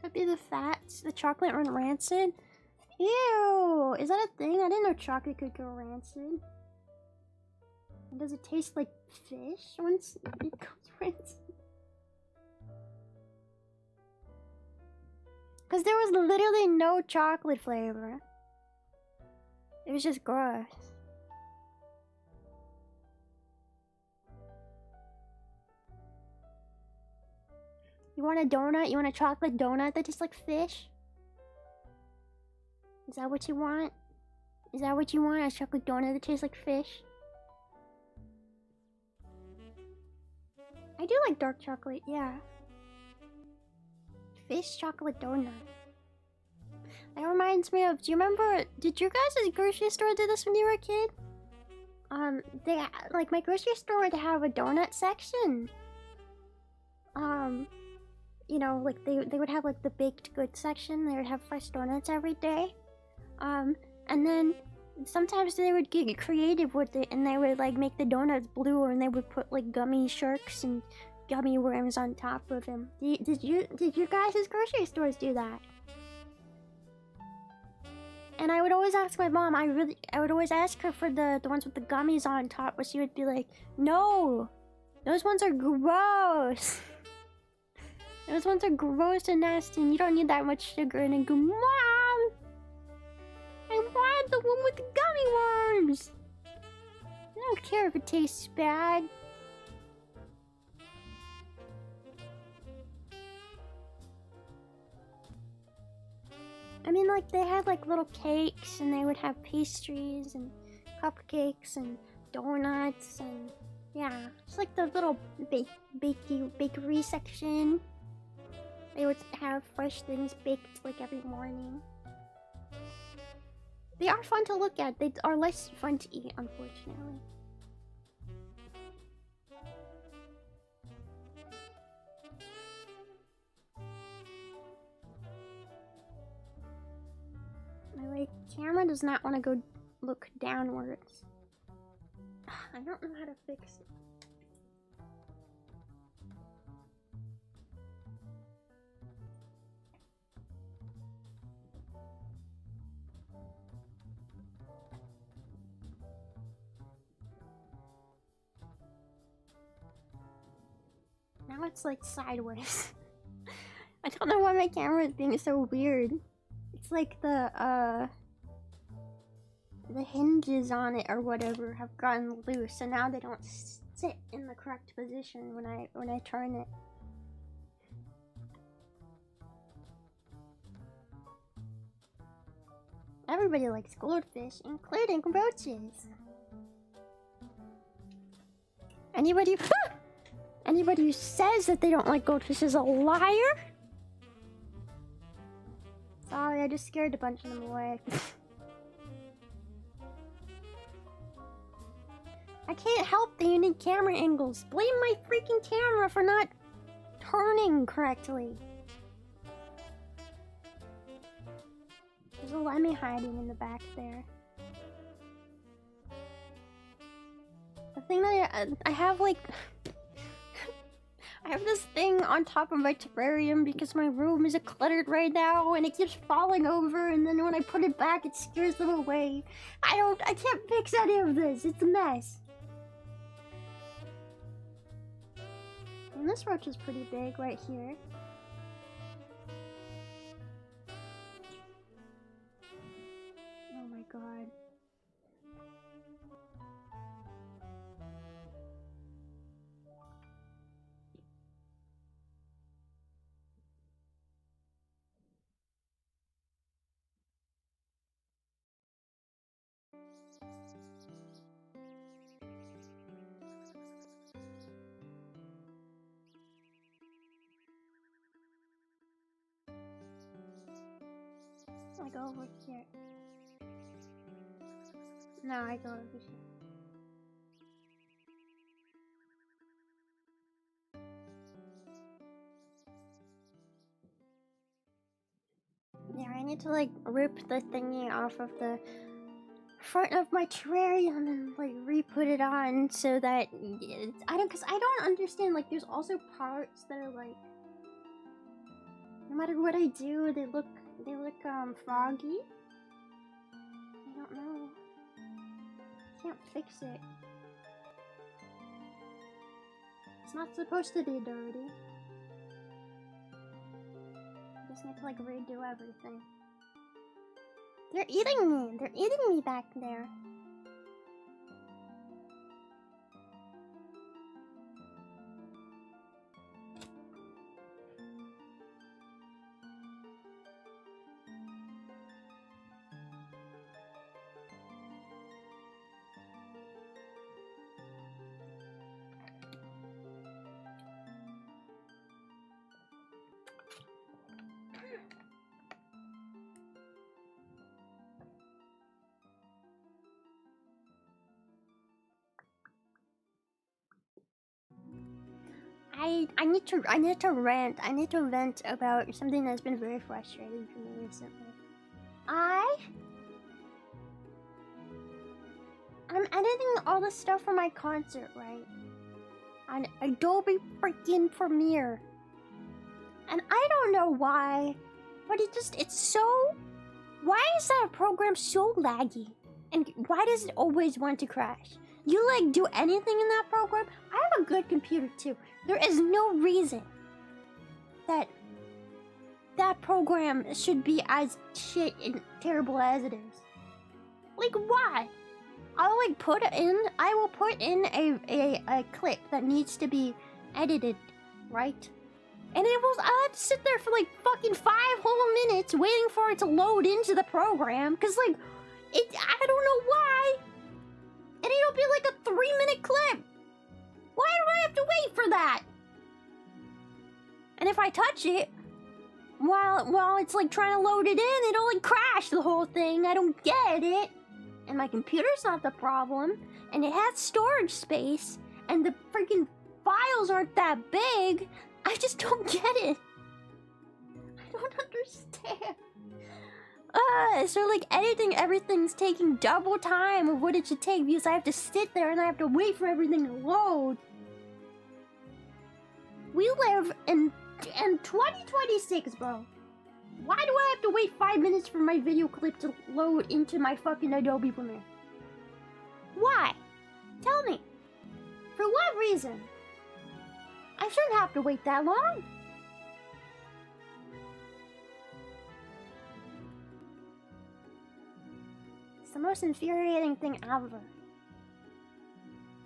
Speaker 1: Could be the fats. The chocolate went rancid. Ew! Is that a thing? I didn't know chocolate could go rancid. And does it taste like fish once it goes rancid? Because there was literally no chocolate flavor. It was just gross. You want a donut? You want a chocolate donut that tastes like fish? Is that what you want? Is that what you want? A chocolate donut that tastes like fish? I do like dark chocolate, yeah. Fish chocolate donut. That reminds me of, do you remember, did your guys' grocery store do this when you were a kid? Like my grocery store would have a donut section. You know, like they would have like the baked goods section. They would have fresh donuts every day. And then sometimes they would get creative with it and they would like make the donuts blue and they would put like gummy sharks and gummy worms on top of them. Did your guys' grocery stores do that? And I would always ask my mom, I would always ask her for the ones with the gummies on top, but she would be like, no, those ones are gross. Those ones are gross and nasty and you don't need that much sugar. And I go, Mom, I want the one with the gummy worms. I don't care if it tastes bad. I mean, like, they had, like, little cakes, and they would have pastries, and cupcakes, and donuts, and, yeah. It's like the little bakery section. They would have fresh things baked, like, every morning. They are fun to look at. They are less fun to eat, unfortunately. My camera does not want to go look downwards. I don't know how to fix it. Now it's like sideways. I don't know why my camera is being so weird. It's like the hinges on it or whatever have gotten loose, and now they don't sit in the correct position when I turn it. Everybody likes goldfish, including roaches. Anybody who says that they don't like goldfish is a liar. Sorry, I just scared a bunch of them away. I can't help the unique camera angles. Blame my freaking camera for not turning correctly. There's a lemmy hiding in the back there. The thing that I have, like... I have this thing on top of my terrarium because my room is cluttered right now and it keeps falling over, and then when I put it back it scares them away. I can't fix any of this. It's a mess. And this roach is pretty big right here. Oh my god. I go over here. No, I go over here. Yeah, I need to like rip the thingy off of the front of my terrarium and like re-put it on so that cause I don't understand, like there's also parts that are like, no matter what I do, they look foggy. I don't know. Can't fix it. It's not supposed to be dirty. I just need to like redo everything. They're eating me! They're eating me back there. I need to rant. I need to vent about something that's been very frustrating for me recently. I'm editing all the stuff for my concert, right? On Adobe freaking Premiere. And I don't know why, but it's so... Why is that program so laggy? And why does it always want to crash? You like do anything in that program? I have a good computer too. There is no reason that that program should be as shit and terrible as it is. Like why? I will put in a clip that needs to be edited, right? And I had to sit there for like fucking 5 whole minutes waiting for it to load into the program, cause like I don't know why. And it'll be like a 3-minute clip. Why do I have to wait for that? And if I touch it while it's like trying to load it in, it'll like crash the whole thing. I don't get it. And my computer's not the problem, and it has storage space, and the freaking files aren't that big. I just don't get it. I don't understand. So like editing everything's taking double time of what it should take because I have to sit there and I have to wait for everything to load. We live in 2026, bro. Why do I have to wait 5 minutes for my video clip to load into my fucking Adobe Premiere? Why? Tell me. For what reason? I shouldn't have to wait that long. It's the most infuriating thing ever.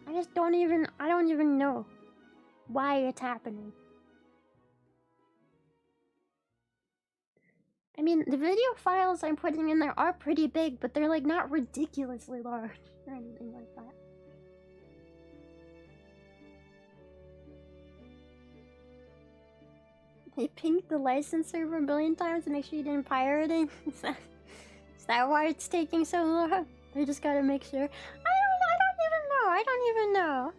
Speaker 1: I don't even know why it's happening. I mean, the video files I'm putting in there are pretty big, but they're like not ridiculously large or anything like that. They pinged the license server a billion times to make sure you didn't pirate it. Is that why it's taking so long? They just gotta make sure. I don't even know.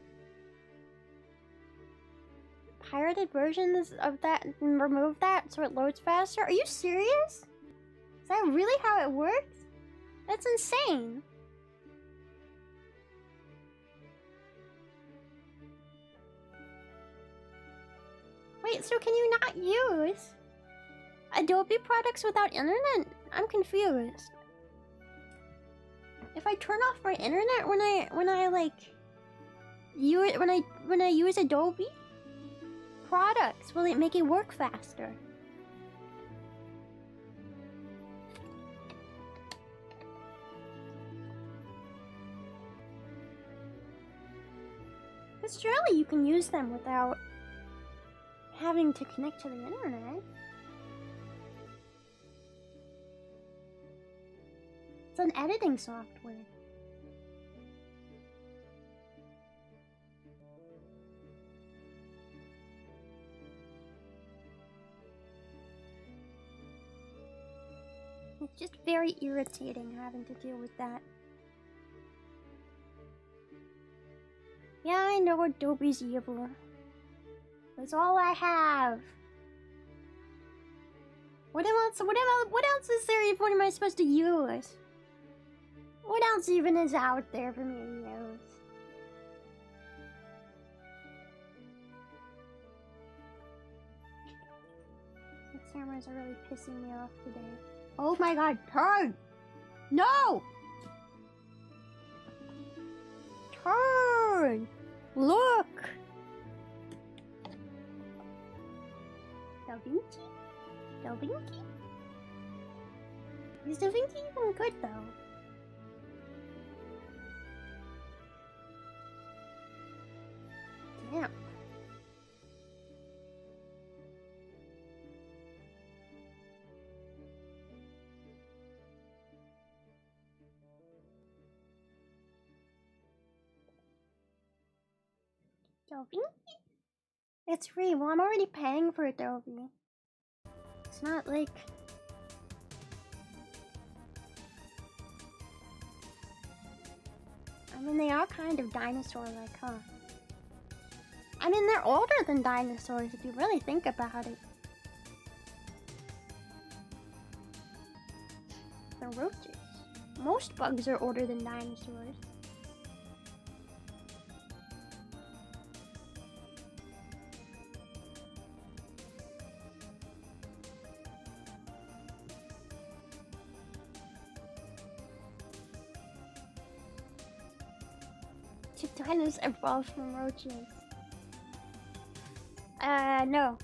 Speaker 1: Pirated versions of that and remove that so it loads faster? Are you serious? Is that really how it works? That's insane. Wait, so can you not use Adobe products without internet? I'm confused. If I turn off my internet when I like when I use Adobe products, will it make it work faster? Because surely you can use them without having to connect to the internet. It's an editing software. It's just very irritating having to deal with that. Yeah, I know Adobe's evil. That's all I have. What else is there? What am I supposed to use? What else even is out there for me to use? The cameras are really pissing me off today. Oh my god, turn! No! Turn! Look! Da Vinci? Da Vinci? Is Da Vinci even good though? Damn. Adobe? It's free. Well, I'm already paying for Adobe. It's not like... I mean, they are kind of dinosaur-like, huh? I mean, they're older than dinosaurs if you really think about it. They're roaches. Most bugs are older than dinosaurs. Dinosaurs evolved from roaches. No.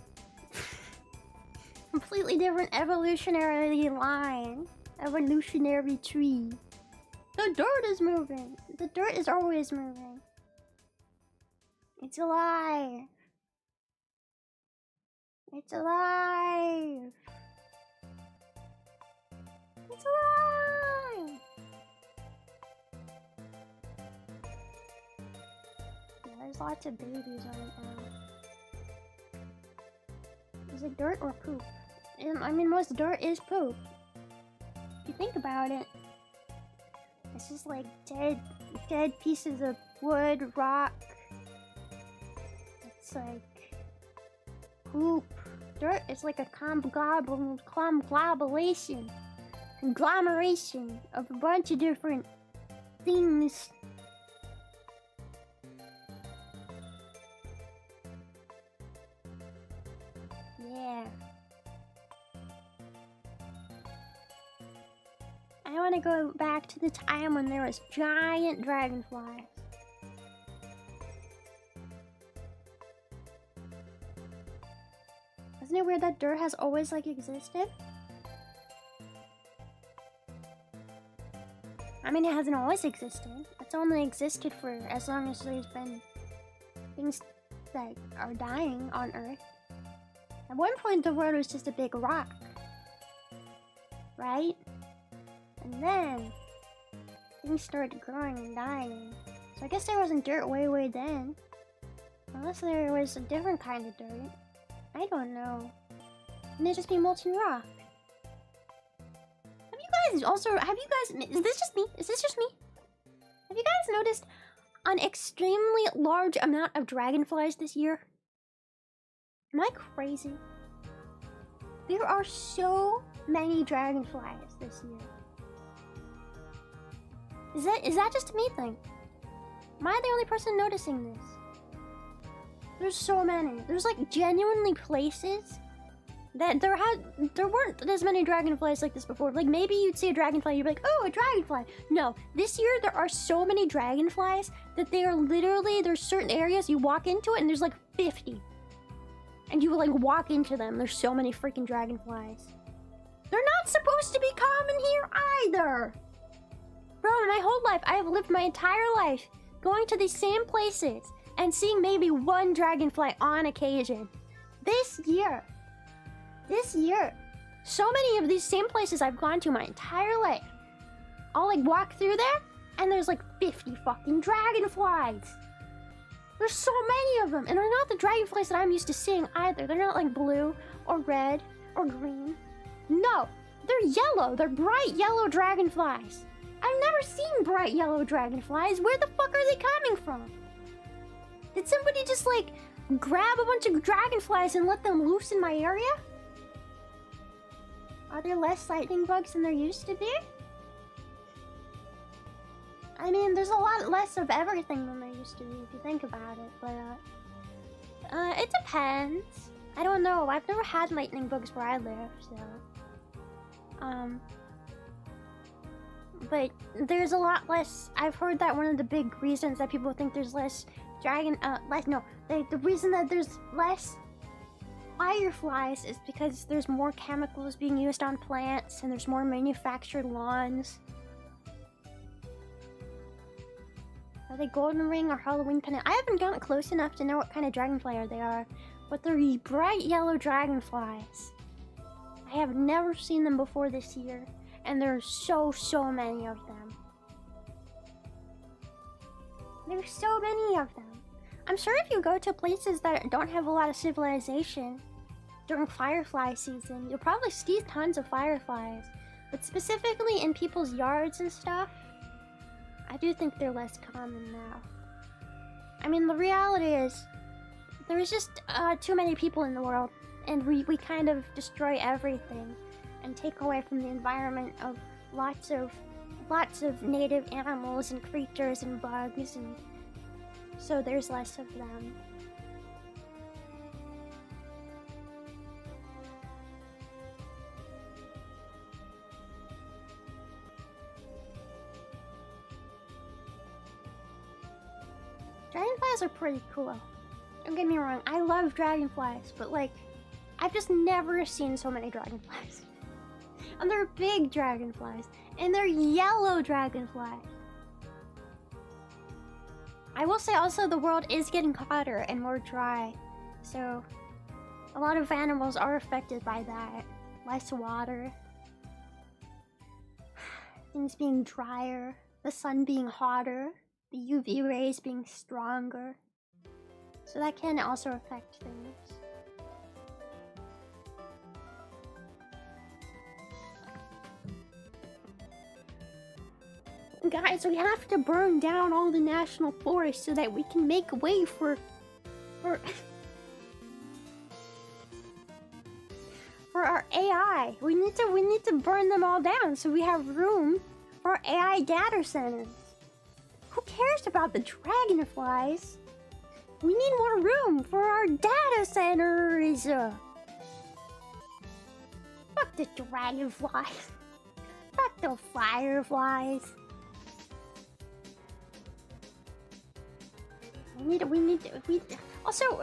Speaker 1: Completely different evolutionary line. Evolutionary tree. The dirt is moving. The dirt is always moving. It's alive. It's alive. It's alive. There's lots of babies on it now. Is it dirt or poop? I mean, most dirt is poop. If you think about it. It's just like dead pieces of wood, rock. It's like poop. Dirt is like a conglomeration of a bunch of different things. Yeah. I want to go back to the time when there was giant dragonflies. Isn't it weird that dirt has always like existed? I mean, it hasn't always existed. It's only existed for as long as there's been things that are dying on Earth. At one point, the world was just a big rock. right? And then things started growing and dying. So I guess there wasn't dirt way then. Unless there was a different kind of dirt. I don't know. May just be molten rock. Have you guys, is this just me? Is this just me? Have you guys noticed an extremely large amount of dragonflies this year? Am I crazy? There are so many dragonflies this year. Is that just a me thing? Am I the only person noticing this? There's so many. There's like genuinely places that there weren't as many dragonflies like this before. Like maybe you'd see a dragonfly, you'd be like, oh, a dragonfly. No, this year there are so many dragonflies that they are literally, there's certain areas you walk into it and there's like 50. And you like walk into them. There's so many freaking dragonflies. They're not supposed to be common here either. Bro, my whole life, I have lived my entire life going to these same places and seeing maybe one dragonfly on occasion. This year, so many of these same places I've gone to my entire life. I'll like walk through there and there's like 50 fucking dragonflies. There's so many of them, and they're not the dragonflies that I'm used to seeing either. They're not like blue or red or green. No, they're yellow. They're bright yellow dragonflies. I've never seen bright yellow dragonflies. Where the fuck are they coming from? Did somebody just like grab a bunch of dragonflies and let them loose in my area? Are there less lightning bugs than there used to be? I mean, there's a lot less of everything than there used to be if you think about it, but it depends. I don't know. I've never had lightning bugs where I live, so but there's a lot less. I've heard that one of the big reasons that people think there's less the reason that there's less fireflies is because there's more chemicals being used on plants and there's more manufactured lawns. Are they golden ring or Halloween pennant? I haven't gotten close enough to know what kind of dragonfly they are, but they're bright yellow dragonflies. I have never seen them before this year, and there's so many of them. There's so many of them. I'm sure if you go to places that don't have a lot of civilization during firefly season, you'll probably see tons of fireflies. But specifically in people's yards and stuff, I do think they're less common now. I mean, the reality is, there's just too many people in the world, and we kind of destroy everything and take away from the environment of lots of native animals and creatures and bugs, and so there's less of them. Dragonflies are pretty cool. Don't get me wrong, I love dragonflies, but like, I've just never seen so many dragonflies. And they're big dragonflies, and they're yellow dragonflies. I will say also the world is getting hotter and more dry, so a lot of animals are affected by that. Less water, things being drier, the sun being hotter, the UV rays being stronger. So that can also affect things. Guys, we have to burn down all the national forests so that we can make way for our AI. We need to burn them all down so we have room for AI data centers. Who cares about the dragonflies? We need more room for our data centers. Fuck the dragonflies. Fuck the fireflies. Also,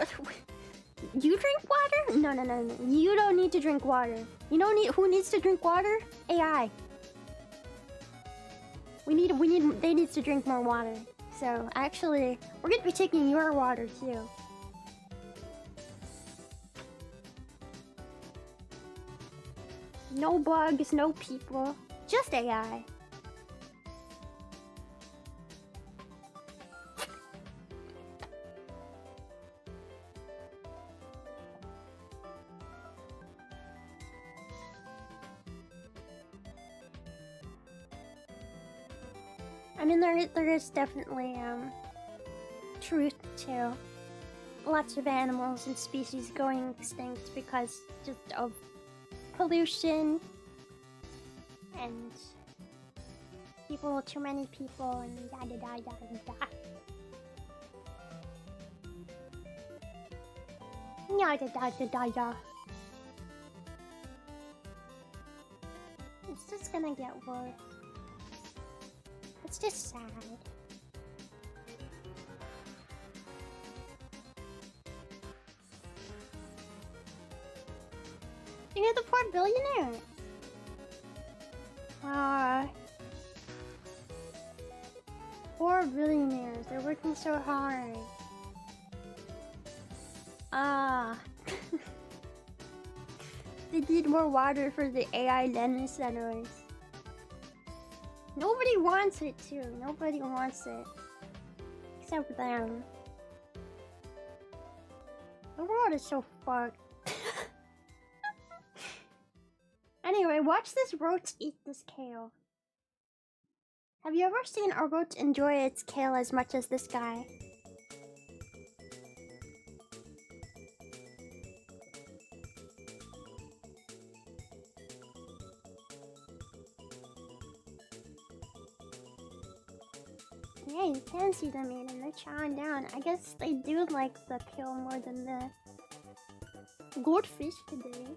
Speaker 1: you drink water? No. You don't need to drink water. You don't need. Who needs to drink water? AI. They need to drink more water. So actually, we're gonna be taking your water too. No bugs, no people, just AI. I mean, there is definitely truth to lots of animals and species going extinct because just of pollution and people, too many people, and yada yada yada yada yada yada. It's just gonna get worse. It's just sad. You're the poor billionaire. Poor billionaires. They're working so hard. They need more water for the AI data centers. Nobody wants it too. Nobody wants it. Except them. The world is so fucked. Anyway, watch this roach eat this kale. Have you ever seen a roach enjoy its kale as much as this guy? Yeah, you can see them eating. They're chowing down. I guess they do like the kale more than the goldfish today.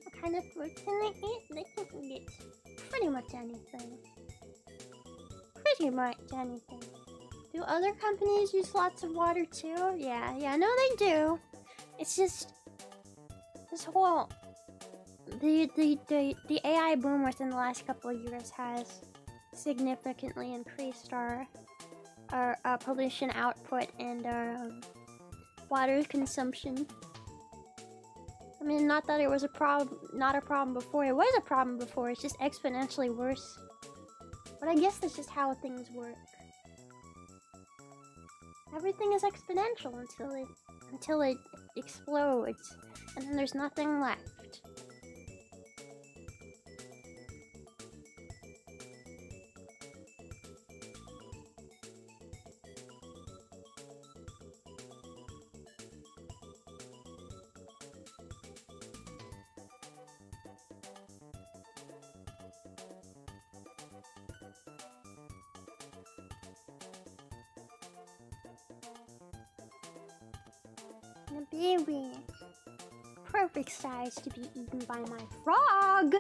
Speaker 1: What kind of food can they eat? They can eat pretty much anything. Pretty much anything. Do other companies use lots of water too? Yeah, no they do. It's just this whole the AI boom within the last couple of years has significantly increased our pollution output and our water consumption. I mean, not that it was not a problem before. It was a problem before. It's just exponentially worse. But I guess that's just how things work. Everything is exponential until it explodes, and then there's nothing left. The baby. Perfect size to be eaten by my frog.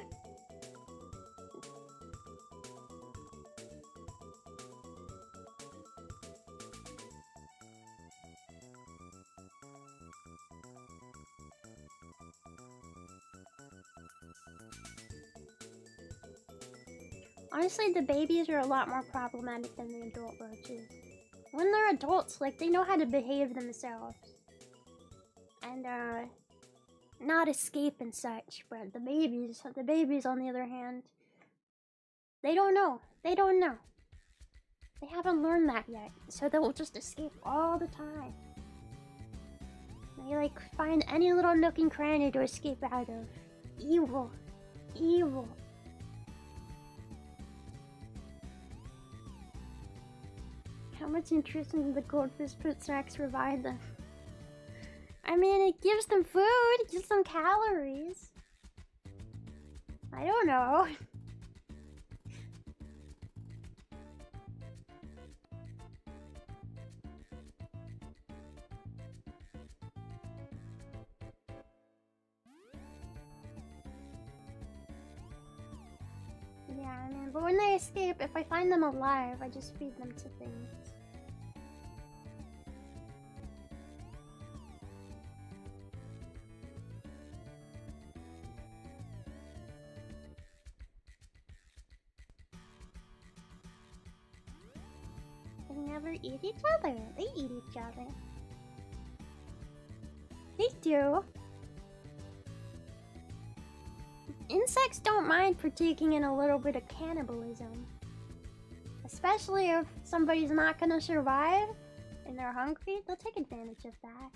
Speaker 1: Honestly, the babies are a lot more problematic than the adult roaches. When they're adults, like, they know how to behave themselves. And, not escape and such, but the babies on the other hand, they don't know. They don't know. They haven't learned that yet, so they'll just escape all the time. They, like, find any little nook and cranny to escape out of. Evil. Evil. How much nutrition did the goldfish put snacks provide them? I mean, it gives them food, it gives them calories. I don't know. Yeah, I mean, but when they escape, if I find them alive, I just feed them to things. They never eat each other. They eat each other. They do. Insects don't mind partaking in a little bit of cannibalism. Especially if somebody's not gonna survive and they're hungry, they'll take advantage of that.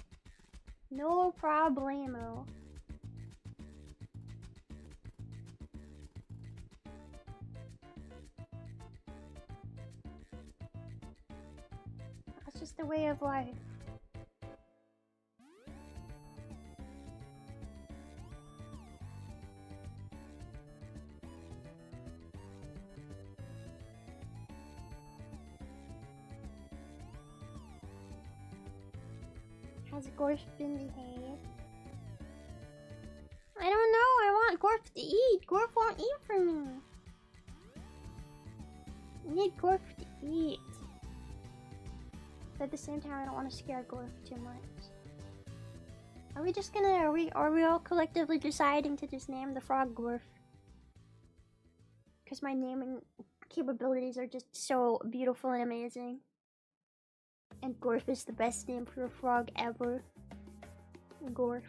Speaker 1: No problemo. That's just the way of life. Has Gorf been behaved? I don't know. I want Gorf to eat. Gorf won't eat for me. I need Gorf to eat. But at the same time, I don't want to scare Gorf too much. Are we just gonna? Are we all collectively deciding to just name the frog Gorf? Because my naming capabilities are just so beautiful and amazing. And Gorf is the best name for a frog ever. Gorf.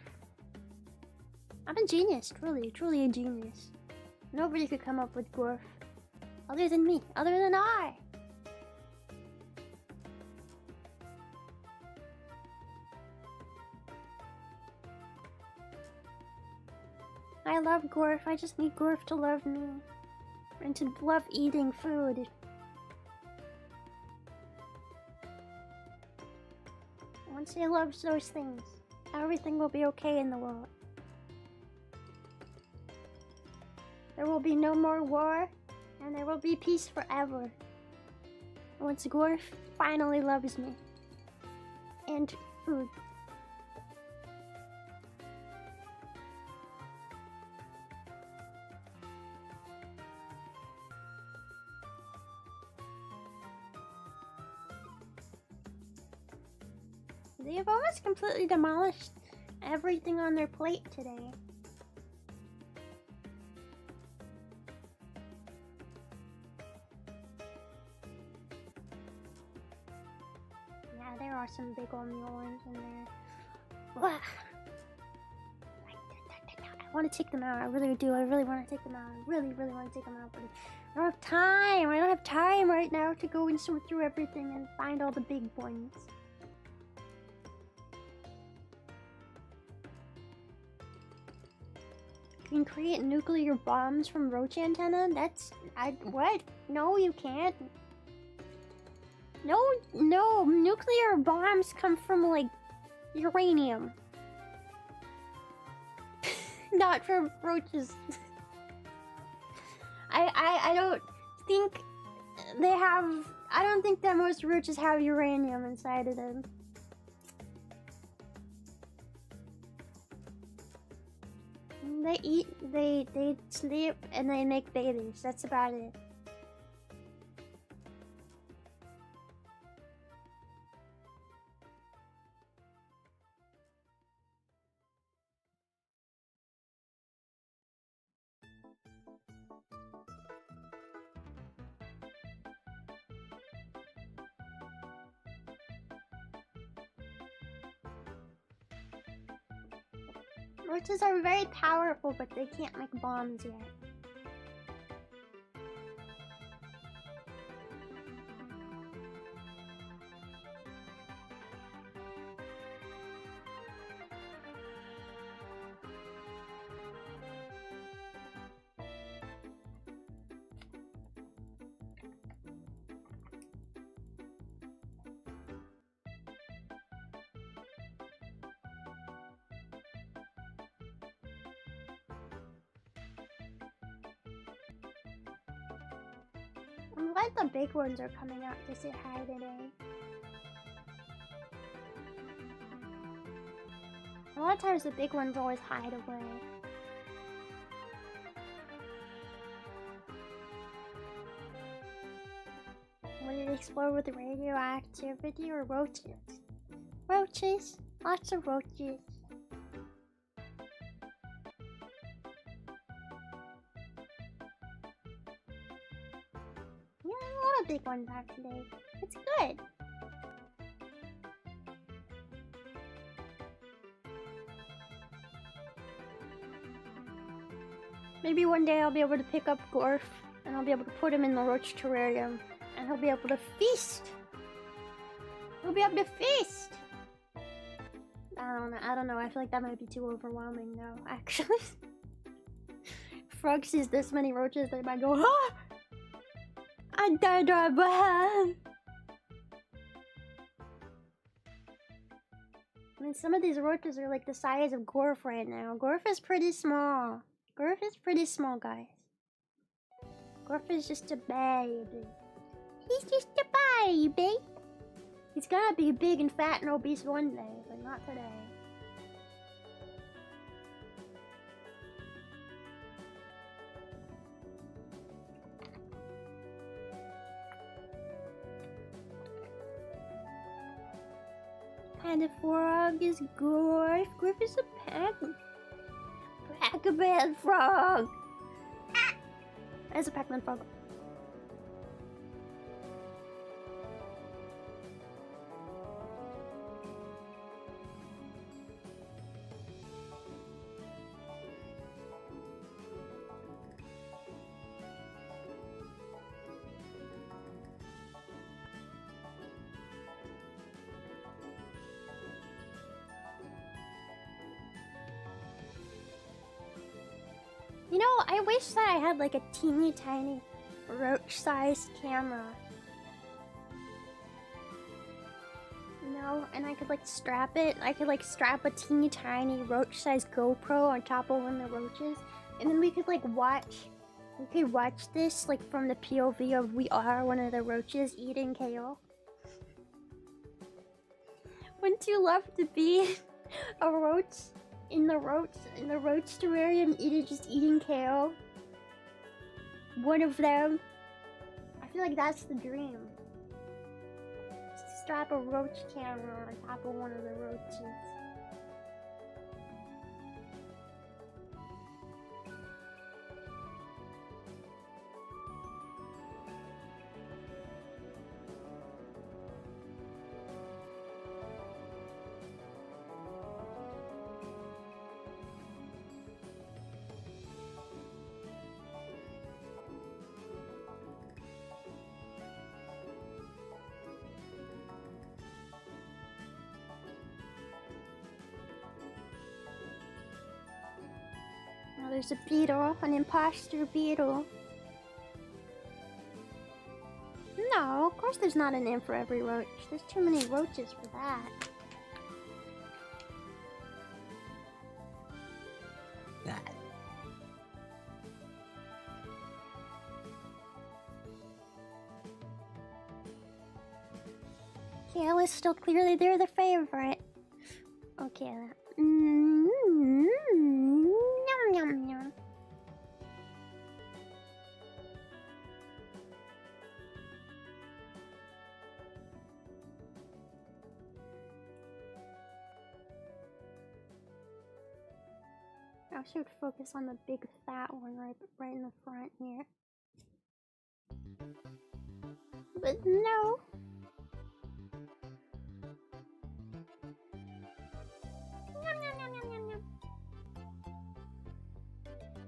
Speaker 1: I'm a genius, truly a genius. Nobody could come up with Gorf. Other than me, other than I. I love Gorf, I just need Gorf to love me. And to love eating food. Once he loves those things, everything will be okay in the world. There will be no more war, and there will be peace forever. Once Gorf finally loves me. And food. They have almost completely demolished everything on their plate today. Yeah, there are some big old mules in there. Ugh. I want to take them out. I really do. I really want to take them out. I really want to take them out. But I don't have time. I don't have time right now to go and sort through everything and find all the big ones. You can create nuclear bombs from roach antenna? What? No, you can't. No, nuclear bombs come from, like, uranium. Not from roaches. I don't think they have... I don't think that most roaches have uranium inside of them. They eat, they sleep, and they make babies. That's about it. Roaches are very powerful, but they can't make bombs yet. I'm glad the big ones are coming out to say hi today. A lot of times the big ones always hide away. Did it explode with radioactivity or roaches? Roaches. Lots of roaches. Yeah, a lot of big ones actually. It's good. Maybe one day I'll be able to pick up Gorf and I'll be able to put him in the roach terrarium and he'll be able to feast. He'll be able to feast. I don't know. I feel like that might be too overwhelming though, actually. Frog sees this many roaches, they might go, ah! I died right behind. I mean, some of these roaches are like the size of Gorf right now. Gorf is pretty small. Gorf is pretty small, guys. Gorf is just a baby. He's just a baby. He's gonna be big and fat and obese one day, but not today. And the frog is Gorf. Gorf is a Pac-Man frog. Ah! That's a Pac-Man frog. You know, I wish that I had like a teeny tiny roach-sized camera. You know, and I could like strap it. I could like strap a teeny tiny roach-sized GoPro on top of one of the roaches. And then we could like watch this like from the POV of we are one of the roaches eating kale. Wouldn't you love to be a roach? In the roach terrarium, just eating kale. One of them. I feel like that's the dream. Just strap a roach camera on top of one of the roaches. Now there's a beetle, an imposter beetle. No, of course there's not an imp for every roach. There's too many roaches for that. Kale is still clearly they're the favorite. Okay. Yum yum yum. I should focus on the big fat one right in the front here. But no.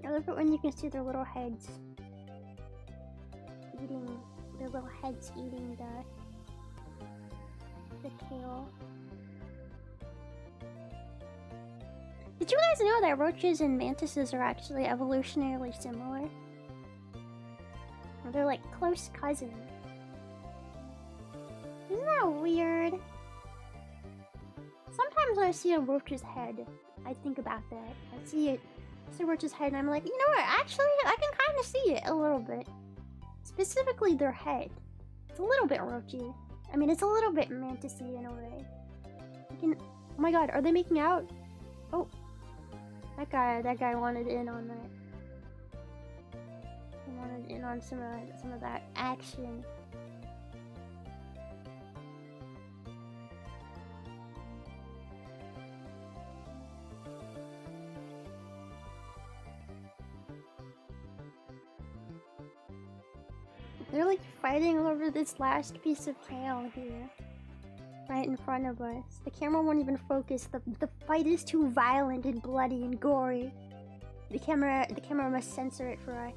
Speaker 1: I love it when you can see their little heads eating the kale. Did you guys know that roaches and mantises are actually evolutionarily similar? They're like close cousins. Isn't that weird? Sometimes when I see a roach's head, I think about that. I see a roach's head and I'm like, you know what, actually I can kind of see it a little bit. Specifically their head. It's a little bit roachy. I mean, it's a little bit mantisy in a way. Oh my god, are they making out? Oh. That guy wanted in on that. He wanted in on some of that action. They're like fighting over this last piece of kale here. Right in front of us. The camera won't even focus. The fight is too violent and bloody and gory. The camera must censor it for us.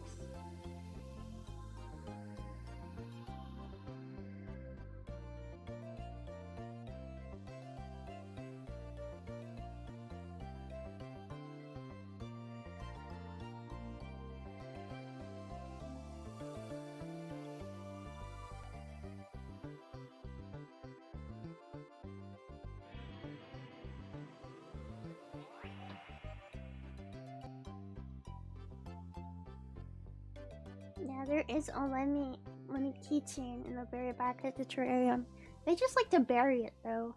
Speaker 1: Yeah, there is a lemmy keychain in the very back of the terrarium. They just like to bury it though.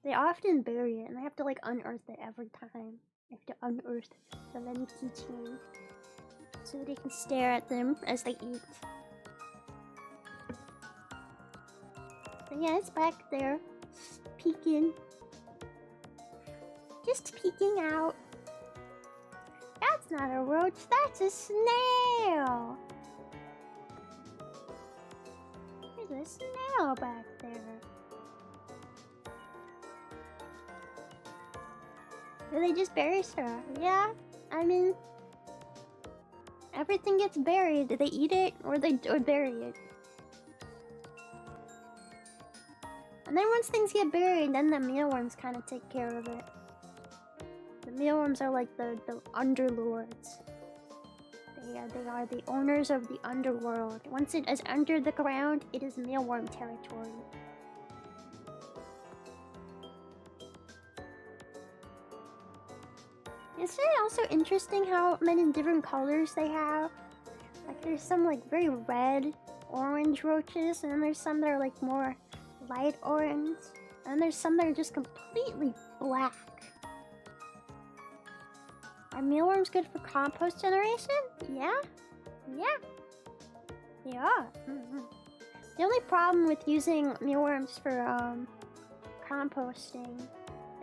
Speaker 1: They often bury it and I have to like unearth it every time. I have to unearth the lemmy keychain so that I can stare at them as they eat. So yeah, it's back there, peeking. Just peeking out. That's not a roach, that's a snail! There's a snail back there. Do they just bury stuff? Yeah, I mean... everything gets buried. Do they eat it or bury it? And then once things get buried, then the mealworms kind of take care of it. The mealworms are like the underlords. They are the owners of the underworld. Once it is under the ground, it is mealworm territory. Isn't it also interesting how many different colors they have? Like there's some like very red, orange roaches, and then there's some that are like more light orange, and there's some that are just completely black. Are mealworms good for compost generation? Yeah? Yeah. They are. The only problem with using mealworms for composting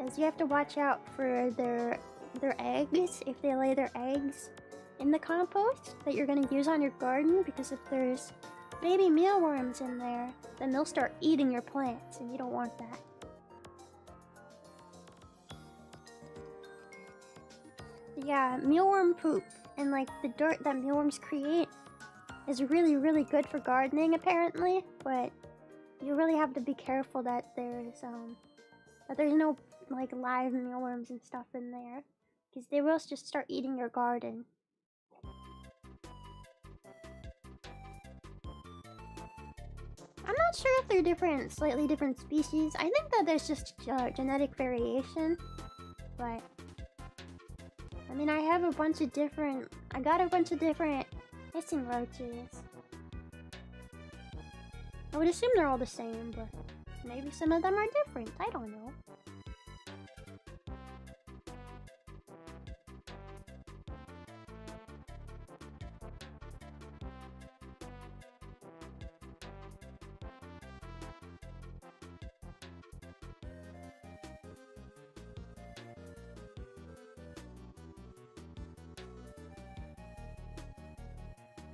Speaker 1: is you have to watch out for their eggs, if they lay their eggs in the compost that you're going to use on your garden, because if there's baby mealworms in there, then they'll start eating your plants and you don't want that. Yeah, mealworm poop and like the dirt that mealworms create is really, really good for gardening apparently, but you really have to be careful that there's no like live mealworms and stuff in there, because they will just start eating your garden. I'm not sure if they're different, slightly different species. I think that there's just genetic variation, but I mean, I got a bunch of different hissing roaches. I would assume they're all the same, but maybe some of them are different. I don't know.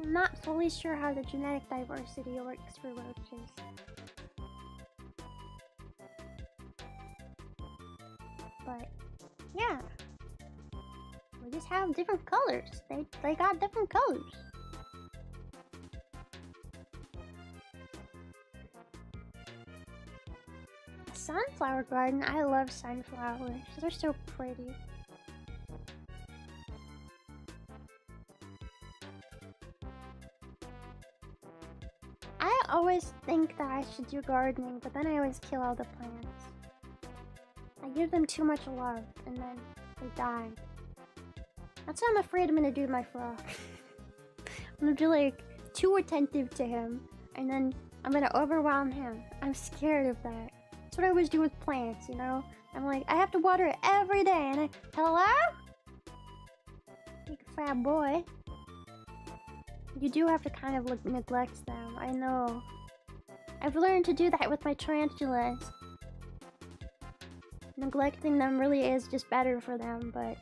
Speaker 1: I'm not fully sure how the genetic diversity works for roaches. But, yeah. We just have different colors. They got different colors. A sunflower garden? I love sunflowers. They're so pretty. I always think that I should do gardening, but then I always kill all the plants. I give them too much love, and then they die. That's what I'm afraid I'm gonna do to my frog. I'm gonna be like, too attentive to him, and then I'm gonna overwhelm him. I'm scared of that. That's what I always do with plants, you know? I'm like, I have to water it every day, and hello? Big fat boy. You do have to kind of neglect them, I know. I've learned to do that with my tarantulas. Neglecting them really is just better for them, but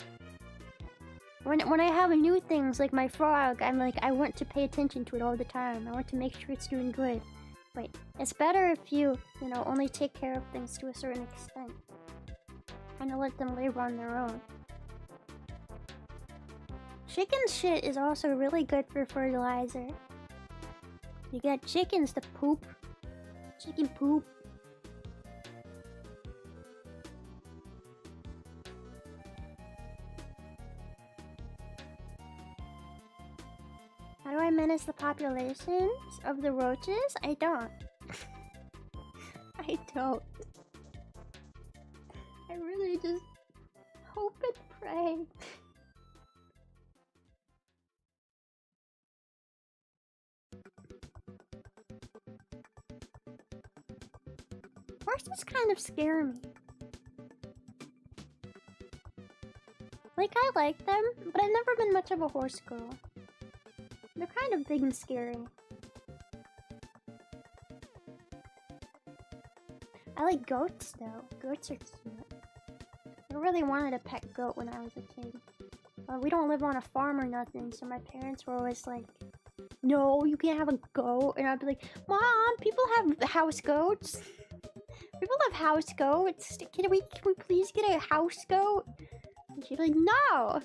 Speaker 1: When I have new things like my frog, I'm like, I want to pay attention to it all the time. I want to make sure it's doing good. But it's better if you know, only take care of things to a certain extent. Kind of let them live on their own. Chicken shit is also really good for fertilizer. You get chickens to poop. Chicken poop. How do I manage the populations of the roaches? I don't. I don't. I really just hope and pray. Horses kind of scare me. Like, I like them, but I've never been much of a horse girl. They're kind of big and scary. I like goats, though. Goats are cute. I really wanted a pet goat when I was a kid. We don't live on a farm or nothing, so my parents were always like, no, you can't have a goat. And I'd be like, Mom, people have house goats. People have house goats. Can we please get a house goat? And she'd be like, no.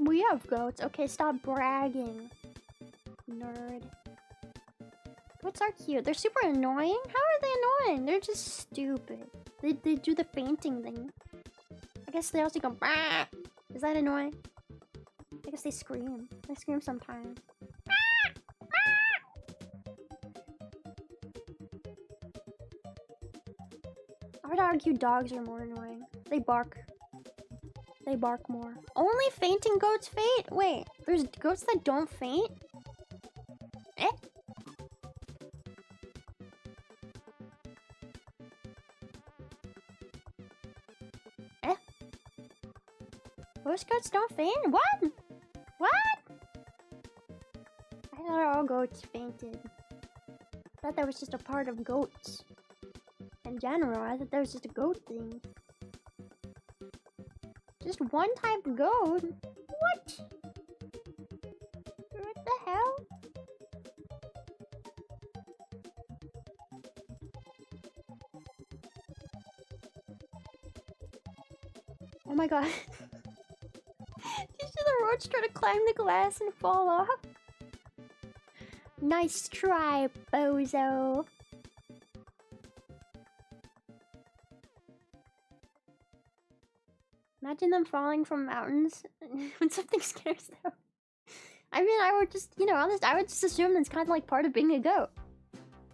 Speaker 1: We have goats. Okay, stop bragging. Nerd. Goats are cute. They're super annoying. How are they annoying? They're just stupid. They do the fainting thing. I guess they also go bah! Is that annoying? I guess they scream. They scream sometimes. I would argue dogs are more annoying. They bark. They bark more. Only fainting goats faint? Wait, there's goats that don't faint? Eh? Eh? Most goats don't faint? What? What? I thought all goats fainted. I thought that was just a part of goats. In general, I thought that was just a goat thing. Just one type of goat? What? What the hell? Oh my god. You see the roach try to climb the glass and fall off? Nice try, bozo. Imagine them falling from mountains when something scares them. I mean, I would just, you know, honest, I would just assume that's kind of like part of being a goat.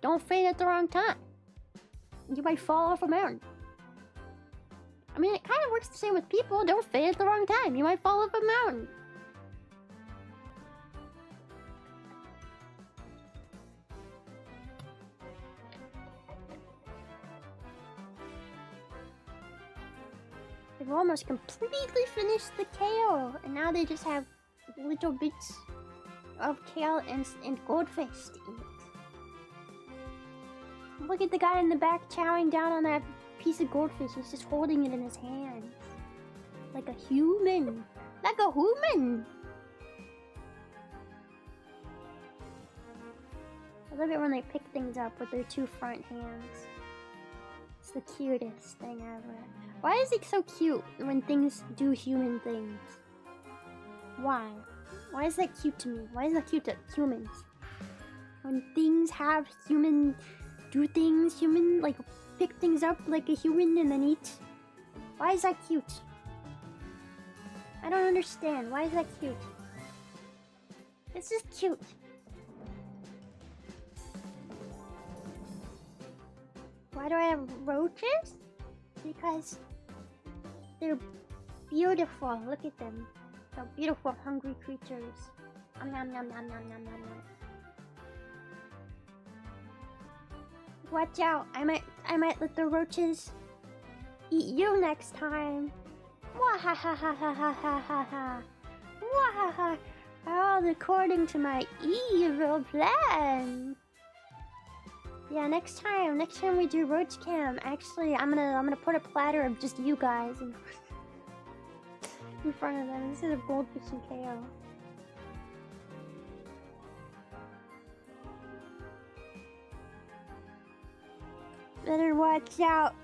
Speaker 1: Don't faint at the wrong time. You might fall off a mountain. I mean, it kind of works the same with people. Don't faint at the wrong time. You might fall off a mountain. They've almost completely finished the kale, and now they just have little bits of kale and goldfish to eat. Look at the guy in the back chowing down on that piece of goldfish. He's just holding it in his hands. Like a human. Like a human! I love it when they pick things up with their two front hands. It's the cutest thing ever. Why is it so cute when things do human things? Why? Why is that cute to me? Why is that cute to humans? When things have human... do things, human, like, pick things up like a human and then eat. Why is that cute? I don't understand. Why is that cute? It's just cute. Why do I have roaches? Because they're beautiful. Look at them. They're beautiful, hungry creatures. Nom nom nom nom nom nom nom. Watch out! I might let the roaches eat you next time. Wahahahahahaha. Wahaha. All according to my evil plan. Yeah, next time we do ROACH CAM, actually, I'm gonna put a platter of just you guys in front of them. This is a goldfish and KO. Better watch out.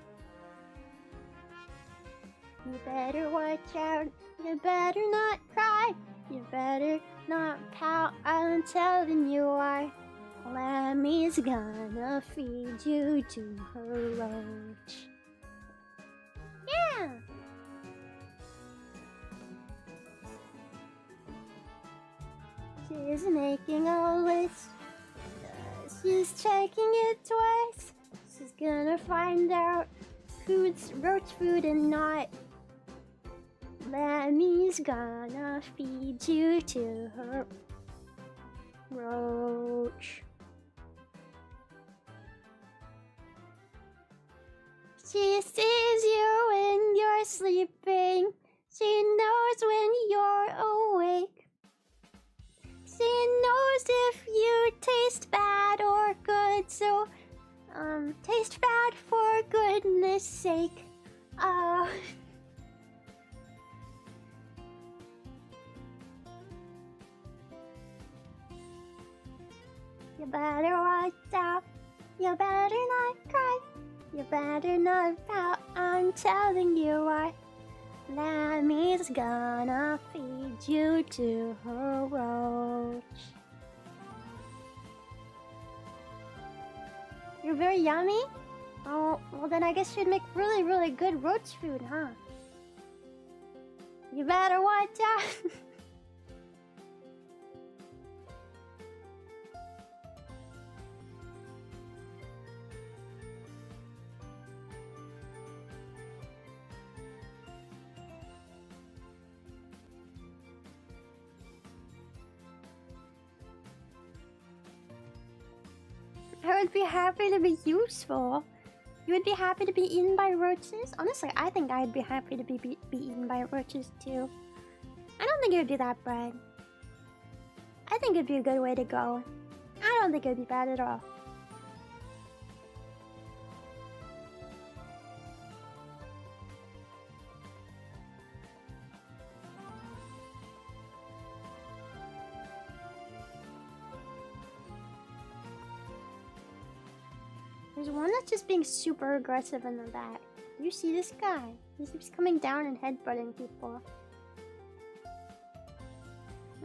Speaker 1: You better watch out. You better not cry. You better not pout. I'm telling you why. Lammy's gonna feed you to her roach. Yeah. She's making a list. She's checking it twice. She's gonna find out who's roach food and not. Lammy's gonna feed you to her roach. She sees you when you're sleeping. She knows when you're awake. She knows if you taste bad or good, so taste bad for goodness sake. You better watch out. You better not cry. You better not pout. I'm telling you why. Lammy's gonna feed you to her roach. You're very yummy? Oh, well then I guess you'd make really, really good roach food, huh? You better watch out. I would be happy to be useful. You would be happy to be eaten by roaches? Honestly, I think I'd be happy to be eaten by roaches too. I don't think it would be that bad. I think it'd be a good way to go. I don't think it'd be bad at all. There's one that's just being super aggressive in the back. You see this guy? He's just coming down and headbutting people.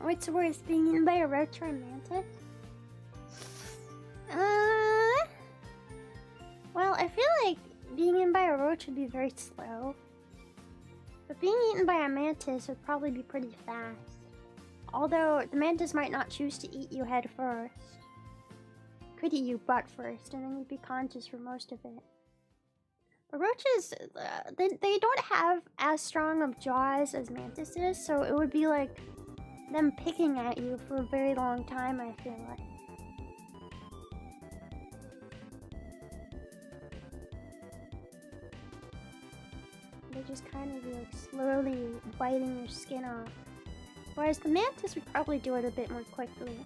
Speaker 1: What's worse, being eaten by a roach or a mantis? Well, I feel like being eaten by a roach would be very slow. But being eaten by a mantis would probably be pretty fast. Although, the mantis might not choose to eat you head first. Could eat you butt first, and then you'd be conscious for most of it. But roaches, they don't have as strong of jaws as mantises, so it would be like them picking at you for a very long time, I feel like. They just kind of be like slowly biting your skin off. Whereas the mantis would probably do it a bit more quickly.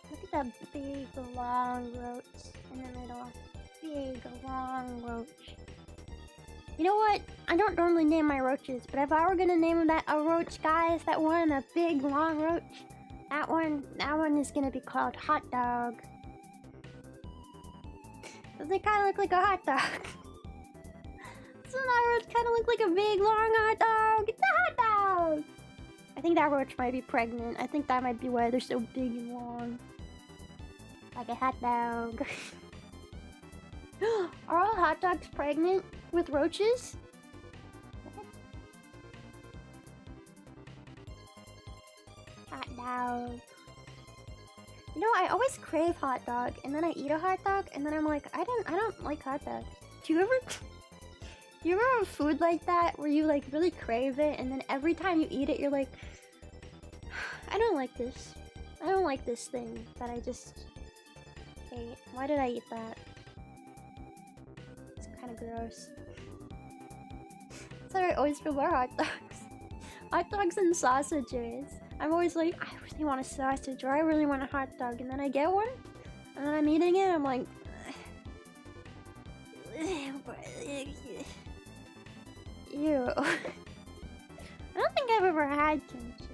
Speaker 1: Look at that big, long roach in the middle. Big, long roach. You know what? I don't normally name my roaches, but if I were gonna name that a roach, guys, that one, a big, long roach, that one is gonna be called Hot Dog. Does it kind of look like a hot dog? Doesn't that roach kind of look like a big, long hot dog? It's a hot dog! I think that roach might be pregnant. I think that might be why they're so big and long. Like a hot dog. Are all hot dogs pregnant with roaches? Hot dog. You know, I always crave hot dog, and then I eat a hot dog, and then I'm like, I don't like hot dogs. Do you You ever have food like that where you like really crave it and then every time you eat it you're like, I don't like this. I don't like this thing that I just ate. Why did I eat that? It's kind of gross. That's how I always feel about hot dogs. Hot dogs and sausages. I'm always like, I really want a sausage or I really want a hot dog, and then I get one and then I'm eating it, I'm like, ew. I don't think I've ever had kimchi.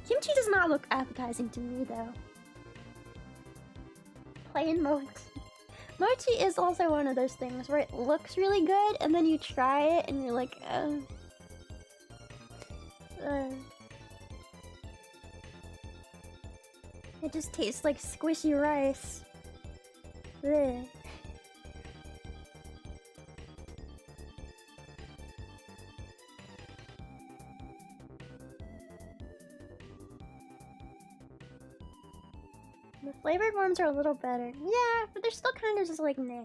Speaker 1: Kimchi does not look appetizing to me though. Plain mochi. Mochi is also one of those things where it looks really good and then you try it and you're like, it just tastes like squishy rice. Blech. The flavored ones are a little better. Yeah, but they're still kind of just like meh.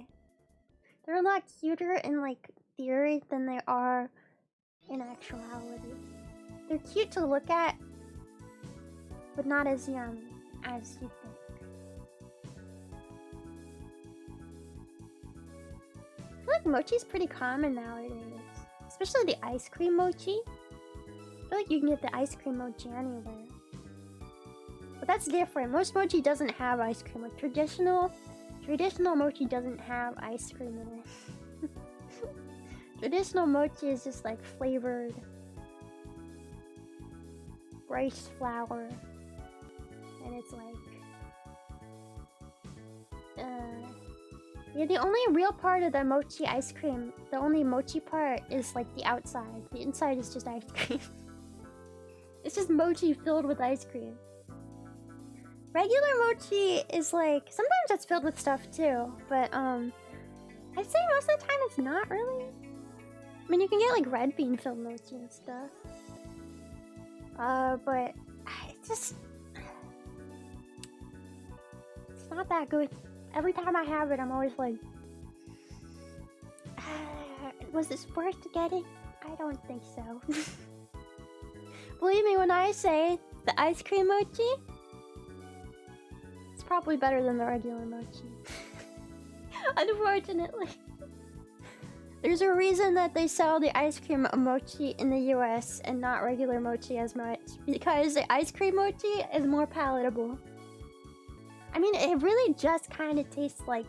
Speaker 1: They're a lot cuter in like theory than they are in actuality. They're cute to look at, but not as yummy as you think. I feel like mochi's pretty common nowadays. Especially the ice cream mochi. I feel like you can get the ice cream mochi anywhere. But that's different. Most mochi doesn't have ice cream. Like traditional mochi doesn't have ice cream in it. Traditional mochi is just like flavored rice flour, and it's like yeah, the only real part of the mochi ice cream, the only mochi part is like the outside. The inside is just ice cream. It's just mochi filled with ice cream. Regular mochi is like, sometimes it's filled with stuff too, but I'd say most of the time it's not really. I mean, you can get like red bean filled mochi and stuff. But it's not that good. Every time I have it, I'm always like, was this worth getting? I don't think so. Believe me when I say the ice cream mochi, it's probably better than the regular mochi. Unfortunately. There's a reason that they sell the ice cream mochi in the US and not regular mochi as much. Because the ice cream mochi is more palatable. I mean, it really just kind of tastes like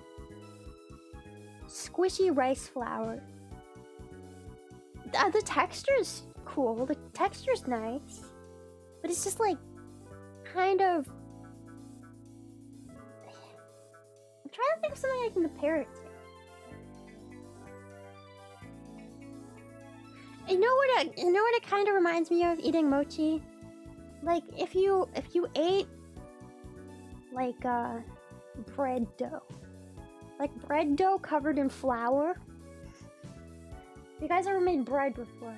Speaker 1: squishy rice flour. The texture's cool. The texture's nice. But it's just like, kind of... I'm trying to think of something I can compare it to. You know what it kind of reminds me of eating mochi? Like if you ate like bread dough. Like bread dough covered in flour. You guys ever made bread before?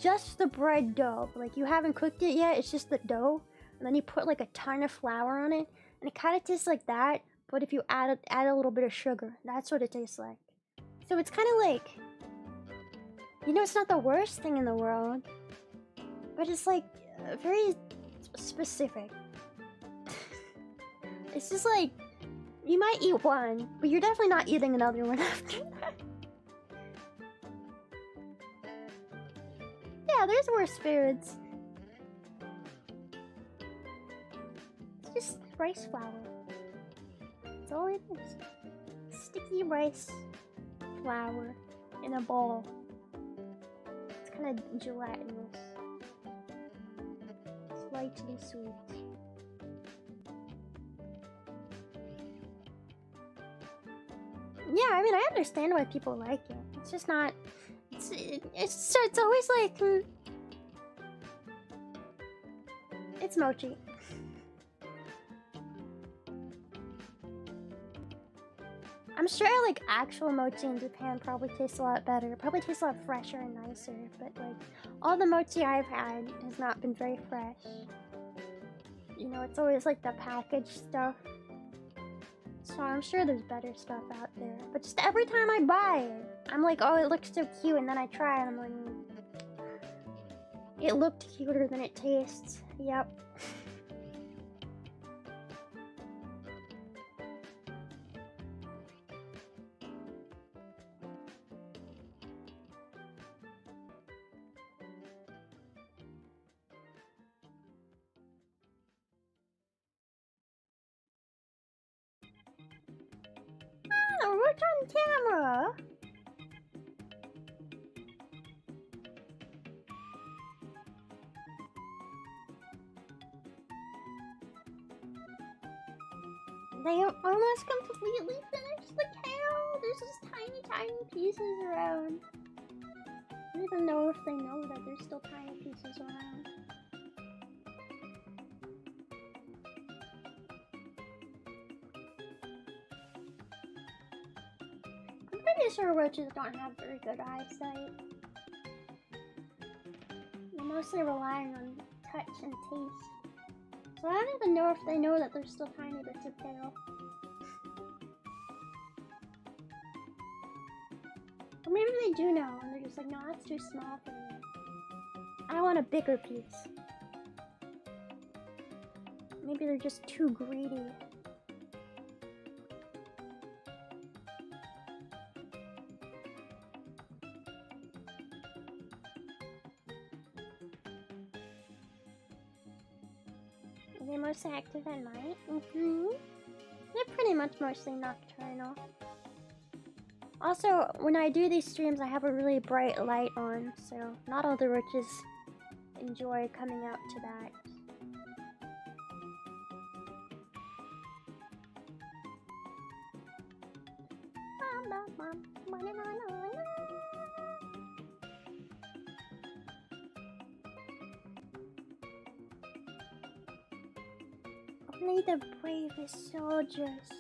Speaker 1: Just the bread dough. Like you haven't cooked it yet, it's just the dough. And then you put like a ton of flour on it. And it kind of tastes like that, but if you add a little bit of sugar. That's what it tastes like. So it's kind of like, you know, it's not the worst thing in the world, but it's like very specific. It's just like, you might eat one, but you're definitely not eating another one after that. Yeah, there's worse foods. It's just rice flour. That's all it is. Sticky rice flour in a bowl. Kind of gelatinous, slightly sweet. Yeah, I mean, I understand why people like it. It's just not. It's always like it's mochi. I'm sure like actual mochi in Japan probably tastes a lot better. It probably tastes a lot fresher and nicer, but like all the mochi I've had has not been very fresh. You know, it's always like the packaged stuff. So I'm sure there's better stuff out there. But just every time I buy it, I'm like, oh, it looks so cute, and then I try it, and I'm like, it looked cuter than it tastes. Yep. Ah, Roach on camera! They almost completely finished the cow. There's just tiny, tiny pieces around. I don't even know if they know that there's still tiny pieces around. I'm pretty sure roaches don't have very good eyesight. They're mostly relying on touch and taste. So I don't even know if they know that there's still tiny bits of tail. Or maybe they do know, and they're just like, no, that's too small for me. I want a bigger piece. Maybe they're just too greedy. Are they mostly active at night? They're pretty much mostly nocturnal. Also, when I do these streams, I have a really bright light on, so not all the roaches enjoy coming out to that. Only the bravest soldiers.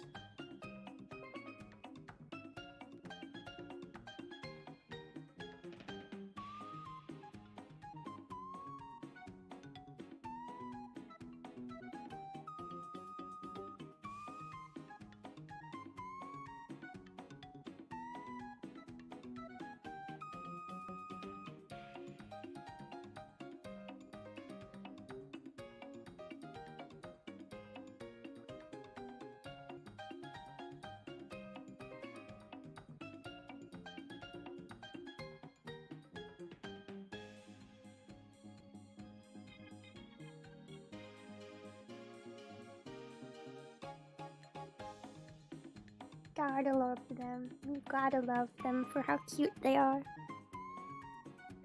Speaker 1: Gotta love them. You gotta love them for how cute they are.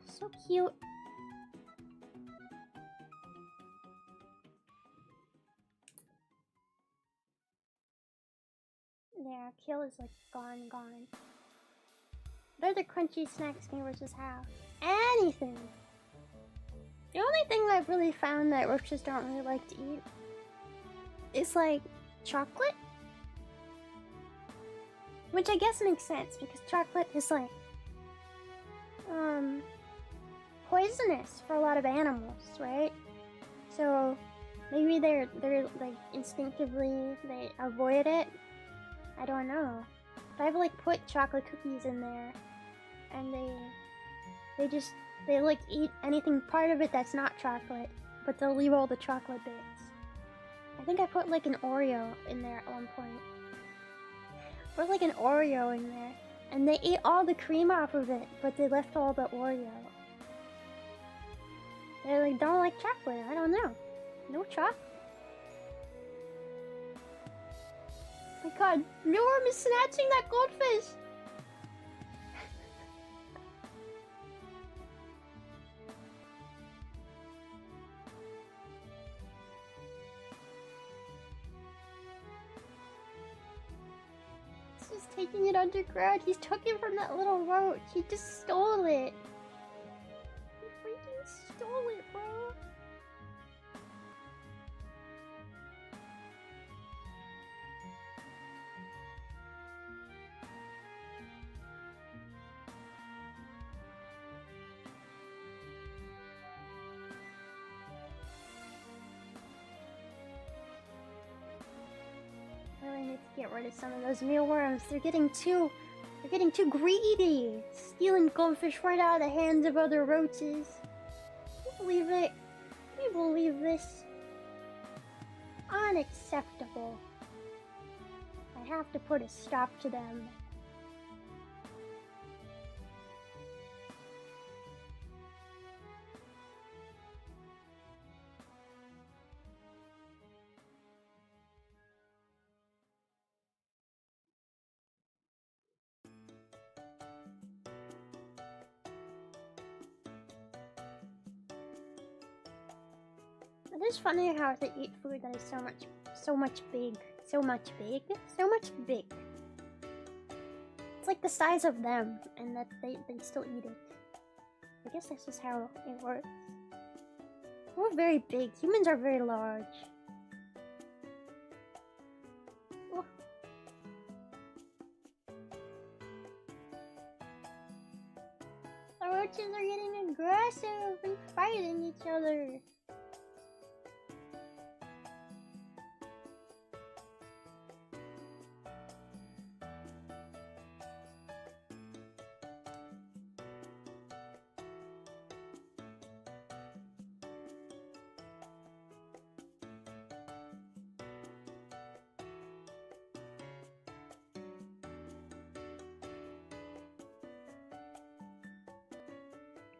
Speaker 1: So cute. There, kill is like gone. What other crunchy snacks can roaches have? Anything. The only thing I've really found that roaches don't really like to eat is like chocolate. Which I guess makes sense because chocolate is like poisonous for a lot of animals, right? So maybe they're like instinctively they avoid it. I don't know. But I've like put chocolate cookies in there and they like eat anything part of it that's not chocolate, but they'll leave all the chocolate bits. I think I put like an Oreo in there at one point. Put like an Oreo in there, and they ate all the cream off of it, but they left all the Oreo. They like don't like chocolate. I don't know. No chocolate. Oh my God, Norm is snatching that goldfish. He's taking it underground. He took it from that little roach. He just stole it. He freaking stole it, bro. Really need to get rid of some of those mealworms. They're getting too greedy, stealing goldfish right out of the hands of other roaches. Can you believe it? Can you believe this? Unacceptable. I have to put a stop to them. It is funny how they eat food that is so much big. It's like the size of them, and that they still eat it. I guess that's just how it works. We're very big. Humans are very large. Oh. The roaches are getting aggressive and fighting each other.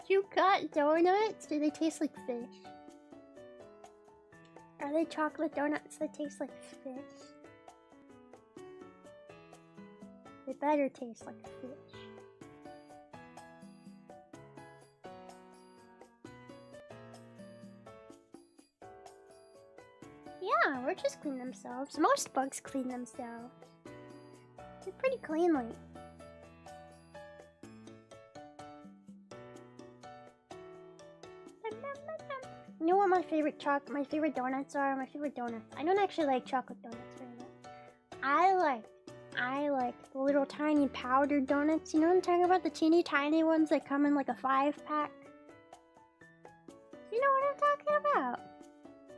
Speaker 1: You got donuts? Do they taste like fish? Are they chocolate donuts that taste like fish? They better taste like fish. Yeah, roaches clean themselves. Most bugs clean themselves. They're pretty cleanly. You know what my favorite donuts are? My favorite donuts. I don't actually like chocolate donuts very much. I like the little tiny powdered donuts. You know what I'm talking about? The teeny tiny ones that come in like a 5-pack. You know what I'm talking about?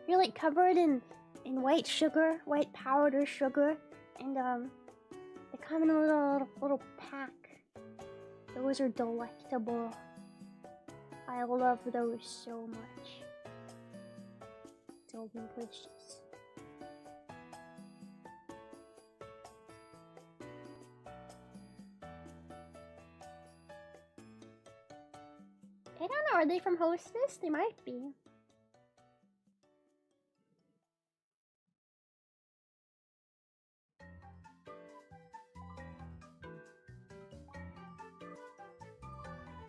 Speaker 1: You're like covered in white sugar, white powder sugar, and they come in a little pack. Those are delectable. I love those so much. So delicious. I don't know, are they from Hostess? They might be.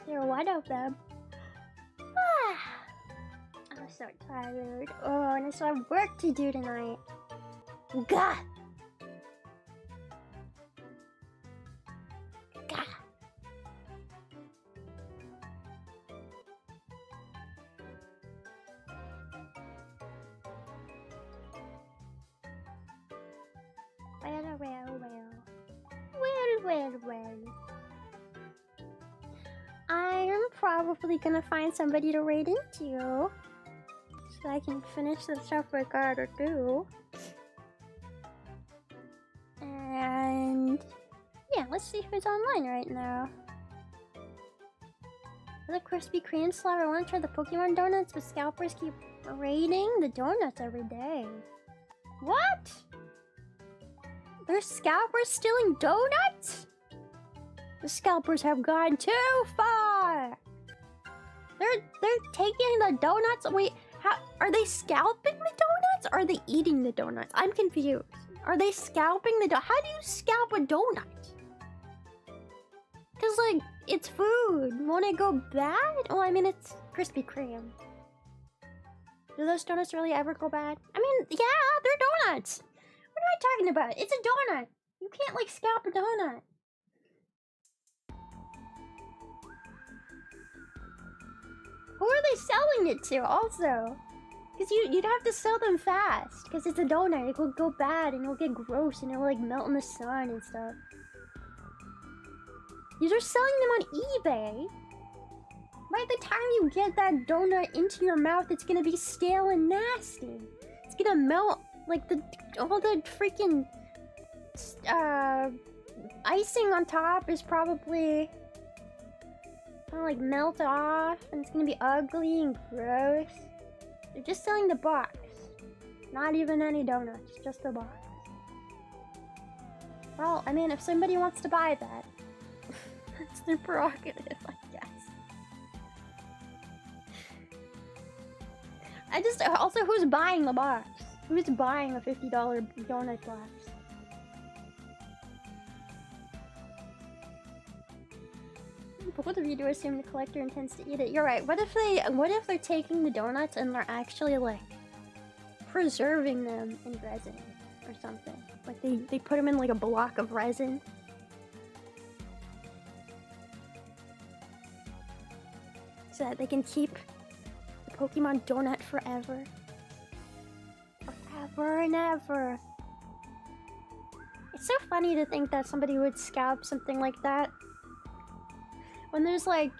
Speaker 1: There are one of them. I'm so tired. Oh, and I still have work to do tonight. Gah! Gah! Well. I'm probably gonna find somebody to raid into, so I can finish the stuff I gotta do. And yeah, let's see who's online right now. The Krispy Kreme slaughter. I want to try the Pokemon donuts, but scalpers keep raiding the donuts every day. What? There's scalpers stealing donuts? The scalpers have gone too far. They're taking the donuts. Wait, how are they scalping the donuts? Or are they eating the donuts? I'm confused. Are they scalping the donut? How do you scalp a donut? Cause like it's food. Won't it go bad? Well, I mean it's Krispy Kreme. Do those donuts really ever go bad? I mean, yeah, they're donuts. What am I talking about? It's a donut. You can't like scalp a donut. Who are they selling it to also? Because you'd have to sell them fast. Because it's a donut. It will go bad and it'll get gross and it'll like melt in the sun and stuff. You're selling them on eBay. By the time you get that donut into your mouth, it's gonna be stale and nasty. It's gonna melt like all the freaking icing on top is probably gonna like melt off, and it's gonna be ugly and gross. They're just selling the box, not even any donuts, just the box. Well, I mean, if somebody wants to buy that, that's their prerogative, I guess. Also, who's buying the box? Who's buying a $50 donut box? Both of you do assume the collector intends to eat it. You're right. What if they're taking the donuts and they're actually like preserving them in resin or something? Like they put them in like a block of resin. So that they can keep the Pokemon donut forever. Forever and ever. It's so funny to think that somebody would scalp something like that. When there's like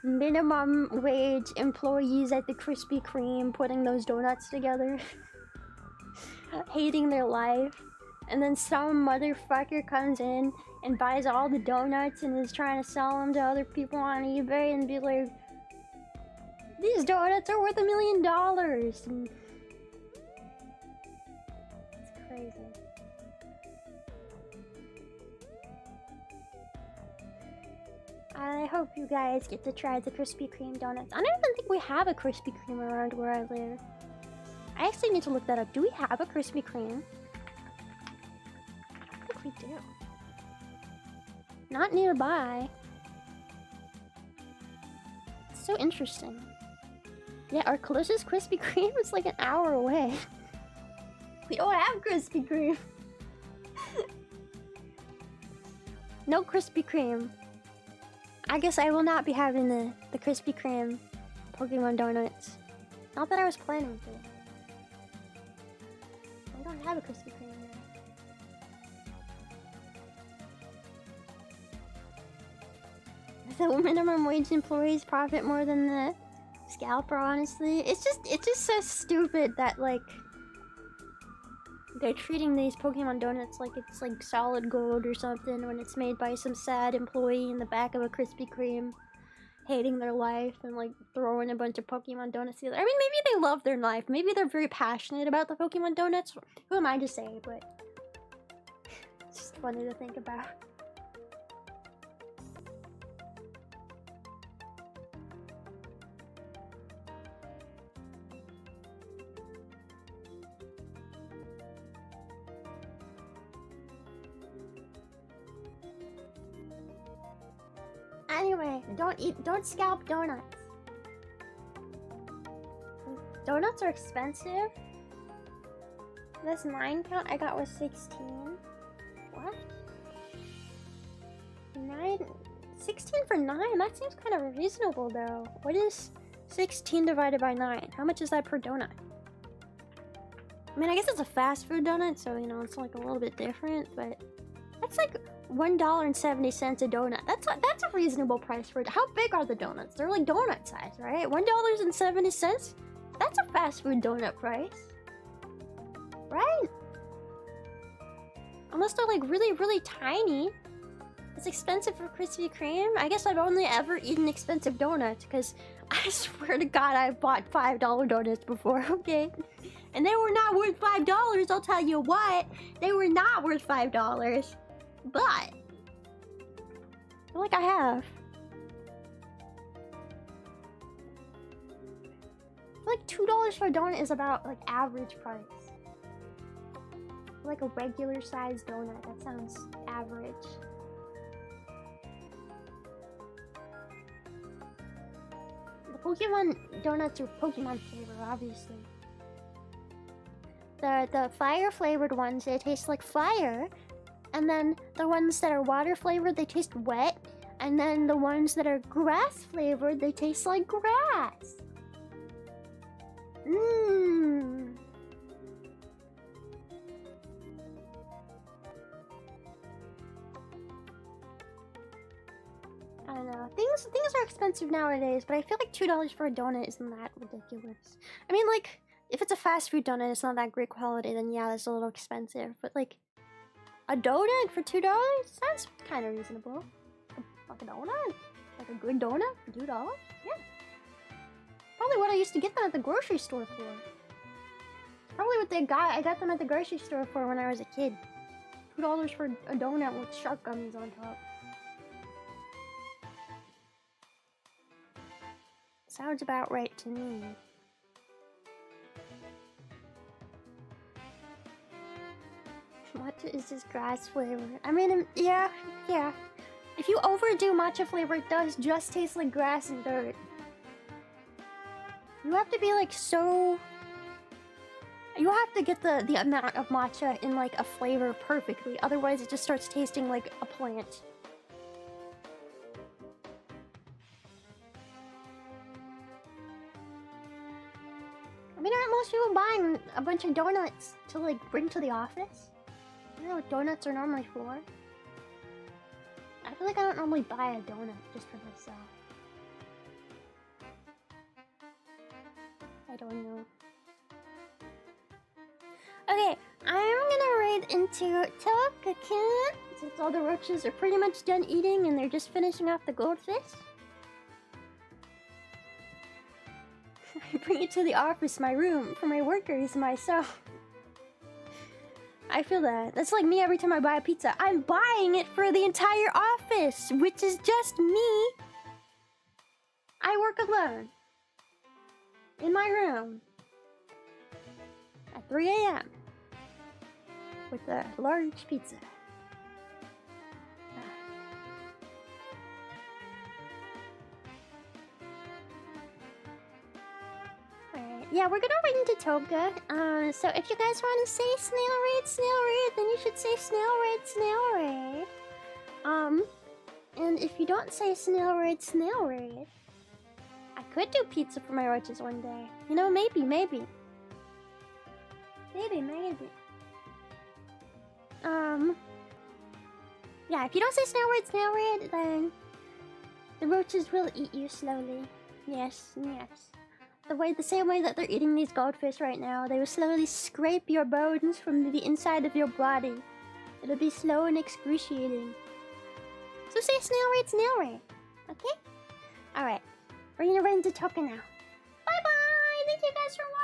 Speaker 1: minimum wage employees at the Krispy Kreme putting those donuts together. Hating their life. And then some motherfucker comes in and buys all the donuts and is trying to sell them to other people on eBay and be like, these donuts are worth $1 million. And it's crazy. I hope you guys get to try the Krispy Kreme donuts. I don't even think we have a Krispy Kreme around where I live. I actually need to look that up. Do we have a Krispy Kreme? I think we do. Not nearby. It's so interesting. Yeah, our closest Krispy Kreme is like an hour away. We don't have Krispy Kreme. No Krispy Kreme. I guess I will not be having the Krispy Kreme Pokemon donuts. Not that I was planning to. I don't have a Krispy Kreme yet. The minimum wage employees profit more than the scalper, honestly. It's just so stupid that like they're treating these Pokemon donuts like it's like solid gold or something when it's made by some sad employee in the back of a Krispy Kreme hating their life and like throwing a bunch of Pokemon donuts together. I mean, maybe they love their life. Maybe they're very passionate about the Pokemon donuts. Who am I to say, but it's just funny to think about. Anyway, don't scalp donuts. Donuts are expensive. This 9 count I got was 16. What? 16 for 9? That seems kind of reasonable though. What is 16 divided by 9? How much is that per donut? I mean, I guess it's a fast food donut, so you know, it's like a little bit different, but that's like $1.70 a donut. That's a reasonable price for it. How big are the donuts? They're like donut size, right? $1.70? That's a fast food donut price. Right? Unless they're like really, really tiny. It's expensive for Krispy Kreme. I guess I've only ever eaten expensive donuts because I swear to God I've bought $5 donuts before, okay? And they were not worth $5, I'll tell you what. They were not worth $5. But I feel like I have. I feel like $2 for a donut is about like average price. Like a regular sized donut, that sounds average. The Pokemon donuts are Pokemon flavor, obviously. The fire flavored ones, they taste like fire. And then the ones that are water flavored, they taste wet. And then the ones that are grass flavored, they taste like grass. Mmm. I don't know. Things are expensive nowadays, but I feel like $2 for a donut isn't that ridiculous. I mean, like, if it's a fast food donut, it's not that great quality, then yeah, that's a little expensive. But like, A donut for $2? Sounds kind of reasonable. Like a donut? Like a good donut for $2? Yeah. Probably what I used to get them at the grocery store for. Probably what I got them at the grocery store for when I was a kid. $2 for a donut with shark gummies on top. Sounds about right to me. Matcha is just grass flavor. I mean, yeah. If you overdo matcha flavor, it does just taste like grass and dirt. You have to be like so... You have to get the amount of matcha in like a flavor perfectly. Otherwise, it just starts tasting like a plant. I mean, aren't most people buying a bunch of donuts to like bring to the office? You know what donuts are normally for? I feel like I don't normally buy a donut just for myself. I don't know. Okay, I'm gonna raid into Tokakin since all the roaches are pretty much done eating and they're just finishing off the goldfish. I bring it to the office, my room, for my workers, myself. I feel that. That's like me every time I buy a pizza. I'm buying it for the entire office, which is just me. I work alone. In my room. At 3 AM. With a large pizza. Alright, yeah, we're gonna raid into Toga. So if you guys want to say snail raid, then you should say snail raid. And if you don't say snail raid, I could do pizza for my roaches one day. You know, maybe. Yeah, if you don't say snail raid, then the roaches will eat you slowly. Yes. The same way that they're eating these goldfish right now. They will slowly scrape your bones from the inside of your body. It'll be slow and excruciating. So say snail raid. Okay? Alright. We're gonna run into Toka now. Bye-bye! Thank you guys for watching!